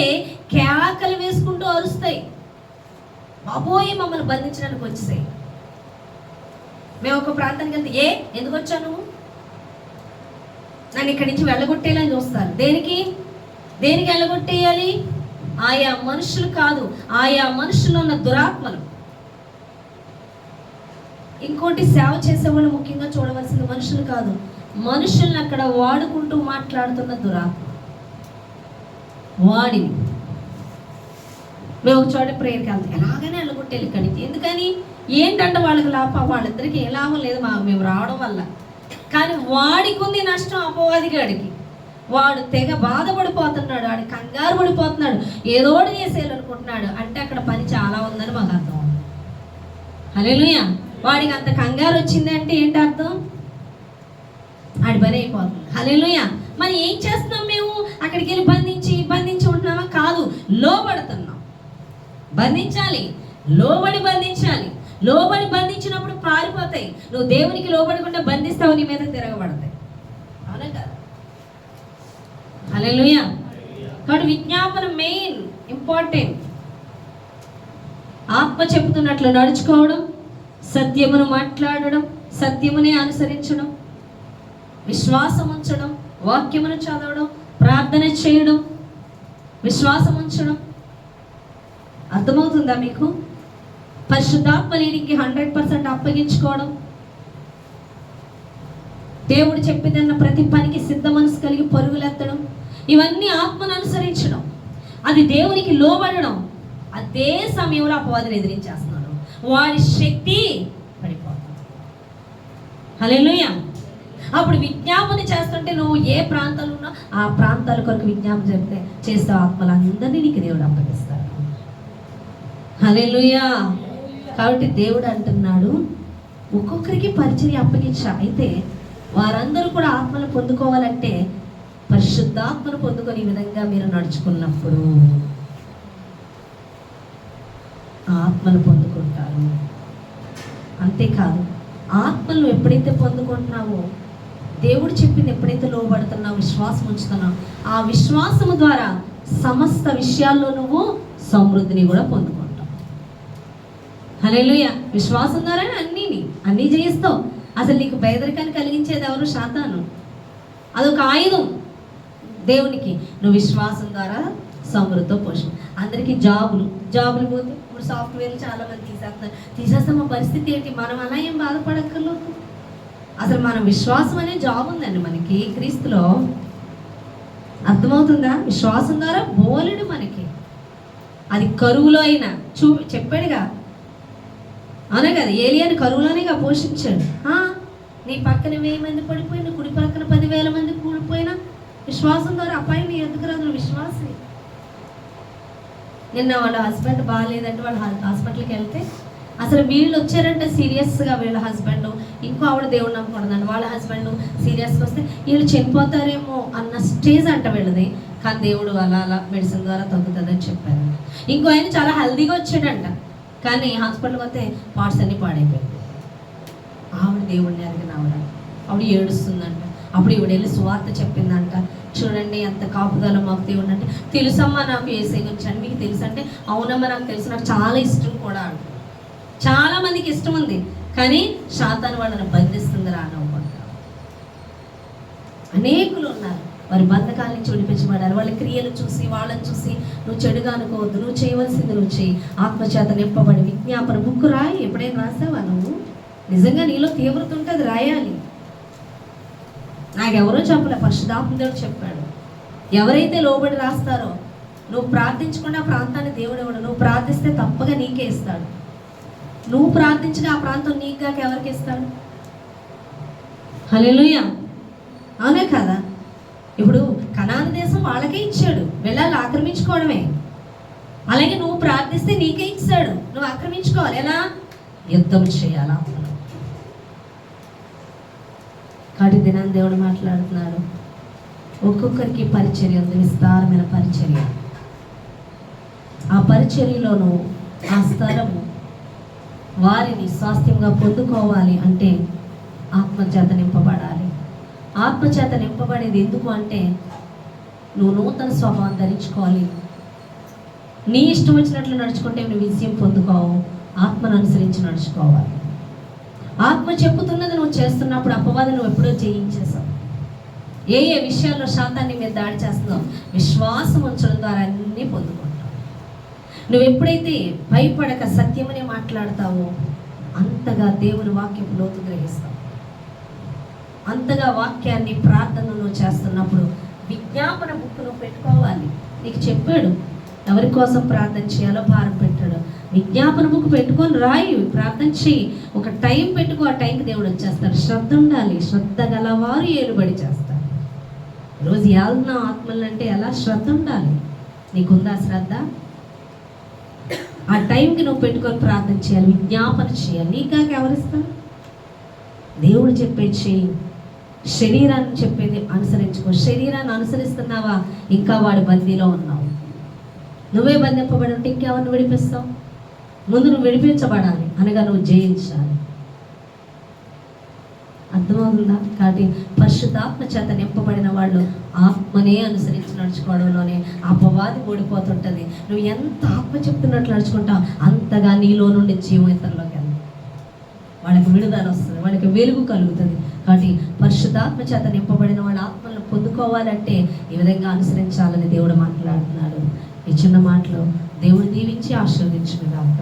కేకలు వేసుకుంటూ అరుస్తాయి, బాబోయి మమ్మల్ని బంధించడానికి వచ్చేసాయి. మేము ఒక ప్రాంతానికి వెళ్తే ఎందుకు వచ్చావు నువ్వు, నన్ను ఇక్కడి నుంచి వెళ్ళగొట్టేయాలని చూస్తారు. దేనికి వెళ్ళగొట్టేయాలి? ఆయా మనుషులు కాదు, ఆయా మనుషులు ఉన్న దురాత్మలు. ఇంకోటి, సేవ చేసేవాళ్ళు ముఖ్యంగా చూడవలసింది మనుషులు కాదు, మనుషుల్ని అక్కడ వాడుకుంటూ మాట్లాడుతున్న దురాత్మ. వాడిని మేము ఒక చోట ప్రేయర్కి వెళ్తాం, ఎలాగైనా వెళ్ళగొట్టేది ఇక్కడి నుంచి. ఎందుకని? ఏంటంటే వాళ్ళకి లాభం, వాళ్ళిద్దరికి ఏ లాభం లేదు మేము రావడం వల్ల. కానీ వాడికి ఉంది నష్టం, అపవాదిగాడికి. వాడు తెగ బాధపడిపోతున్నాడు, వాడి కంగారు పడిపోతున్నాడు, ఏదోటి చేసేయాలనుకుంటున్నాడు. అంటే అక్కడ పని చాలా ఉందని మాకు అర్థం. హల్లెలూయా. వాడికి అంత కంగారు వచ్చింది అంటే ఏంటి అర్థం? ఆడి పని అయిపోతుంది. హల్లెలూయా. మరి ఏం చేస్తున్నాం మేము? అక్కడికి వెళ్ళి బంధించి ఉంటున్నామా? కాదు, లోబడుతున్నాం. బంధించాలి, బంధించాలి. లోబడి బంధించినప్పుడు పారిపోతాయి. నువ్వు దేవునికి లోబడకుండా బంధిస్తావు, నీ మీద తిరగబడతాయి. అవునా కదా? హల్లెలూయా. కాబట్టి విజ్ఞాపన మెయిన్ ఇంపార్టెంట్. ఆత్మ చెబుతున్నట్లు నడుచుకోవడం, సత్యమును మాట్లాడడం, సత్యమునే అనుసరించడం, విశ్వాసం ఉంచడం, వాక్యమును చదవడం, ప్రార్థన చేయడం, విశ్వాసం ఉంచడం. అర్థమవుతుందా మీకు? పరిశుద్ధాత్మ లీడింగ్కి 100% అప్పగించుకోవడం, దేవుడు చెప్పిదన్న ప్రతి పనికి సిద్ధ మనసు కలిగి పరుగులెత్తడం, ఇవన్నీ ఆత్మను అనుసరించడం, అది దేవునికి లోబడడం. అదే సమయంలో అపవాదిని ఎదిరించేస్తున్నాడు, వాడి శక్తి పడిపోతుంది. హల్లెలూయా. అప్పుడు విజ్ఞాపన చేస్తుంటే నువ్వు ఏ ప్రాంతాలు ఉన్నా ఆ ప్రాంతాల కొరకు విజ్ఞాపన చేస్తే ఆత్మలందరినీ నీకు దేవుడు అప్పగిస్తాడు. హల్లెలూయా. కాబట్టి దేవుడు అంటున్నాడు, ఒక్కొక్కరికి పరిచర్య అప్పగించా. అయితే వారందరూ కూడా ఆత్మను పొందుకోవాలంటే పరిశుద్ధాత్మను పొందుకొని ఈ విధంగా మీరు నడుచుకున్నప్పుడు ఆత్మను పొందుకుంటారు. అంతేకాదు, ఆత్మను ఎప్పుడైతే పొందుకుంటున్నావో, దేవుడు చెప్పింది ఎప్పుడైతే లోబడుతున్నావు, విశ్వాసం ఉంచుతున్నావు, ఆ విశ్వాసము ద్వారా సమస్త విషయాల్లో నువ్వు సమృద్ధిని కూడా పొందుకుంటావు. హల్లెలూయా. విశ్వాసం ద్వారా అన్నీ జయిస్తావు. అసలు నీకు పేదరికాన్ని కలిగించేది ఎవరు? సాతాను. అదొక ఆయుధం దేవునికి. నువ్వు విశ్వాసం ద్వారా సమృద్ధితో పోషణ. అందరికీ జాబులు పోతే ఇప్పుడు సాఫ్ట్వేర్లు చాలా మంది తీసేస్తే మా పరిస్థితి ఏంటి? మనం అలా ఏం బాధపడక్కర్లేదు. అసలు మనం విశ్వాసం అనే జాబ్ ఉందండి మనకి క్రీస్తులో. అర్థమవుతుందా? విశ్వాసం ద్వారా బోలెడు మనకి. అది కరువులో అయినా చెప్పాడుగా, అవునా కదా? ఏలియాని కరువులోనేగా పోషించాడు. నీ పక్కన 1000 మంది పడిపోయినా, కుడి పక్కన 10,000 మంది కూడిపోయినా విశ్వాసం ద్వారా అపాయం ఎందుకు రాదు? విశ్వాసం. నిన్న వాళ్ళ హస్బెండ్ బాగాలేదంటే వాళ్ళ హాస్పిటల్కి వెళ్తే అసలు వీళ్ళు వచ్చారంటే సీరియస్గా, వీళ్ళ హస్బెండ్, ఇంకో ఆవిడ దేవుడు నమ్మకూడదండి, వాళ్ళ హస్బెండ్ సీరియస్గా వస్తే వీళ్ళు చనిపోతారేమో అన్న స్టేజ్ అంట వీళ్ళది. కానీ దేవుడు అలా మెడిసిన్ ద్వారా తగ్గుతుందని చెప్పారు. ఇంకో ఆయన చాలా హెల్దీగా వచ్చాడంట, కానీ హాస్పిటల్కి వస్తే పార్ట్స్ అన్నీ పాడైపోయింది. ఆవిడ దేవుడిని అడిగిన ఆవిడ ఏడుస్తుందంట. అప్పుడు ఈవిడ వెళ్ళి సువార్త చెప్పిందంట. చూడండి ఎంత కాపుదల మాకు దేవుడు అంటే. తెలుసమ్మా నాకు యేసయ్య గురించి అని. మీకు తెలుసు అంటే, అవునమ్మా నాకు తెలుసు, నాకు చాలా ఇష్టం కూడా అంట. చాలా మందికి ఇష్టం ఉంది, కానీ సాతాను వాళ్ళని బంధిస్తుంది రానవ్వకుండా. అనేకులు ఉన్నారు, వారి బంధకాల నుంచి విడిపించబడారు. వాళ్ళ క్రియలు చూసి, వాళ్ళని చూసి నువ్వు చెడుగా అనుకోవద్దు, నువ్వు చేయవలసింది నువ్వు చేయి. ఆత్మచేత నింపబడి విజ్ఞాపన బుక్ రాయి. ఎప్పుడైనా రాసావా నువ్వు? నిజంగా నీలో తీవ్రత ఉంటే అది రాయాలి. నాకెవరో చెప్పలే, పరిశుద్ధాత్ముడు చెప్పాడు. ఎవరైతే లోబడి రాస్తారో, నువ్వు ప్రార్థించకుండా ఆ ప్రాంతాన్ని దేవుడు ఇవ్వడు. నువ్వు ప్రార్థిస్తే తప్పగా నీకే ఇస్తాడు. నువ్వు ప్రార్థించిన ఆ ప్రాంతం నీకుగాక ఎవరికి ఇస్తాడు? హల్లెలూయా. అవునే కదా? ఇప్పుడు కనాను దేశం వాళ్ళకే ఇచ్చాడు, వెళ్ళాలి ఆక్రమించుకోవడమే. అలాగే నువ్వు ప్రార్థిస్తే నీకే ఇచ్చాడు, నువ్వు ఆక్రమించుకోవాలి. ఎలా? యుద్ధం చేయాలా? కాబట్టి దినాన్ని దేవుడు మాట్లాడుతున్నాడు, ఒక్కొక్కరికి పరిచర్య ఉంది, విస్తారమైన పరిచర్య. ఆ పరిచర్యలోనూ ఆ స్థలము వారిని స్వాస్థ్యంగా పొందుకోవాలి అంటే ఆత్మచేత నింపబడాలి. ఆత్మచేత నింపబడేది ఎందుకు అంటే నువ్వు నూతన స్వభావం ధరించుకోవాలి. నీ ఇష్టం వచ్చినట్లు నడుచుకుంటే నువ్వు విజయం పొందుకోవు. ఆత్మను అనుసరించి నడుచుకోవాలి. ఆత్మ చెప్పుతున్నది నువ్వు చేస్తున్నప్పుడు అపవాదం నువ్వు ఎప్పుడో జయించేసావు. ఏ ఏ విషయాల్లో శాతాన్ని మీద దాడి చేస్తున్నావు, విశ్వాసం ఉంచడం ద్వారా అన్నీ పొందుకుంటావు. నువ్వు ఎప్పుడైతే భయపడక సత్యమని మాట్లాడతావో అంతగా దేవుని వాక్యం లోతు గ్రహిస్తావు. అంతగా వాక్యాన్ని ప్రార్థనను చేస్తున్నప్పుడు విజ్ఞాపన బుక్ను పెట్టుకోవాలి. నీకు చెప్పాడు ఎవరి కోసం ప్రార్థన చేయాలో భారం పెట్టాడు. విజ్ఞాపన బుక్ పెట్టుకొని రాయి, ప్రార్థన చేయి. ఒక టైం పెట్టుకో, ఆ టైంకి దేవుడు వచ్చేస్తాడు. శ్రద్ధ ఉండాలి. శ్రద్ధ గలవారు ఏలుబడి చేస్తారు. ఈరోజు ఏళ్ళ ఆత్మలంటే ఎలా శ్రద్ధ ఉండాలి. నీకుందా శ్రద్ధ? ఆ టైంకి నువ్వు పెట్టుకొని ప్రార్థన చేయాలి, విజ్ఞాపన చేయాలి. నీకాక ఎవరిస్తారు? దేవుడు చెప్పేది చేయి. శరీరాన్ని చెప్పేది అనుసరించుకో. శరీరాన్ని అనుసరిస్తున్నావా, ఇంకా వాడి బందీలో ఉన్నావు. నువ్వే బంధింపబడి ఉంటే ఇంకెవరిని విడిపిస్తావు? ముందు నువ్వు విడిపించబడాలి, అనగా నువ్వు జయించాలి. అర్థమవుతుందా? కాబట్టి పరిశుద్ధాత్మ చేత నింపబడిన వాళ్ళు ఆత్మనే అనుసరించి నడుచుకోవడంలోనే అపవాది ఓడిపోతుంటుంది. నువ్వు ఎంత ఆత్మ చెప్తున్నట్లు నడుచుకుంటావు అంతగా నీలో నుండి జీవం ఇతరులోకి వెళ్తుంది. వాళ్ళకి విడుదల వస్తుంది, వాళ్ళకి వెలుగు కలుగుతుంది. కాబట్టి పరిశుద్ధాత్మ చేత నింపబడిన వాళ్ళ ఆత్మలను పొందుకోవాలంటే ఈ విధంగా అనుసరించాలని దేవుడు మాట్లాడుతున్నాడు. ఈ చిన్న మాటలు దేవుడు దీవించి ఆశీర్వదించును గాక.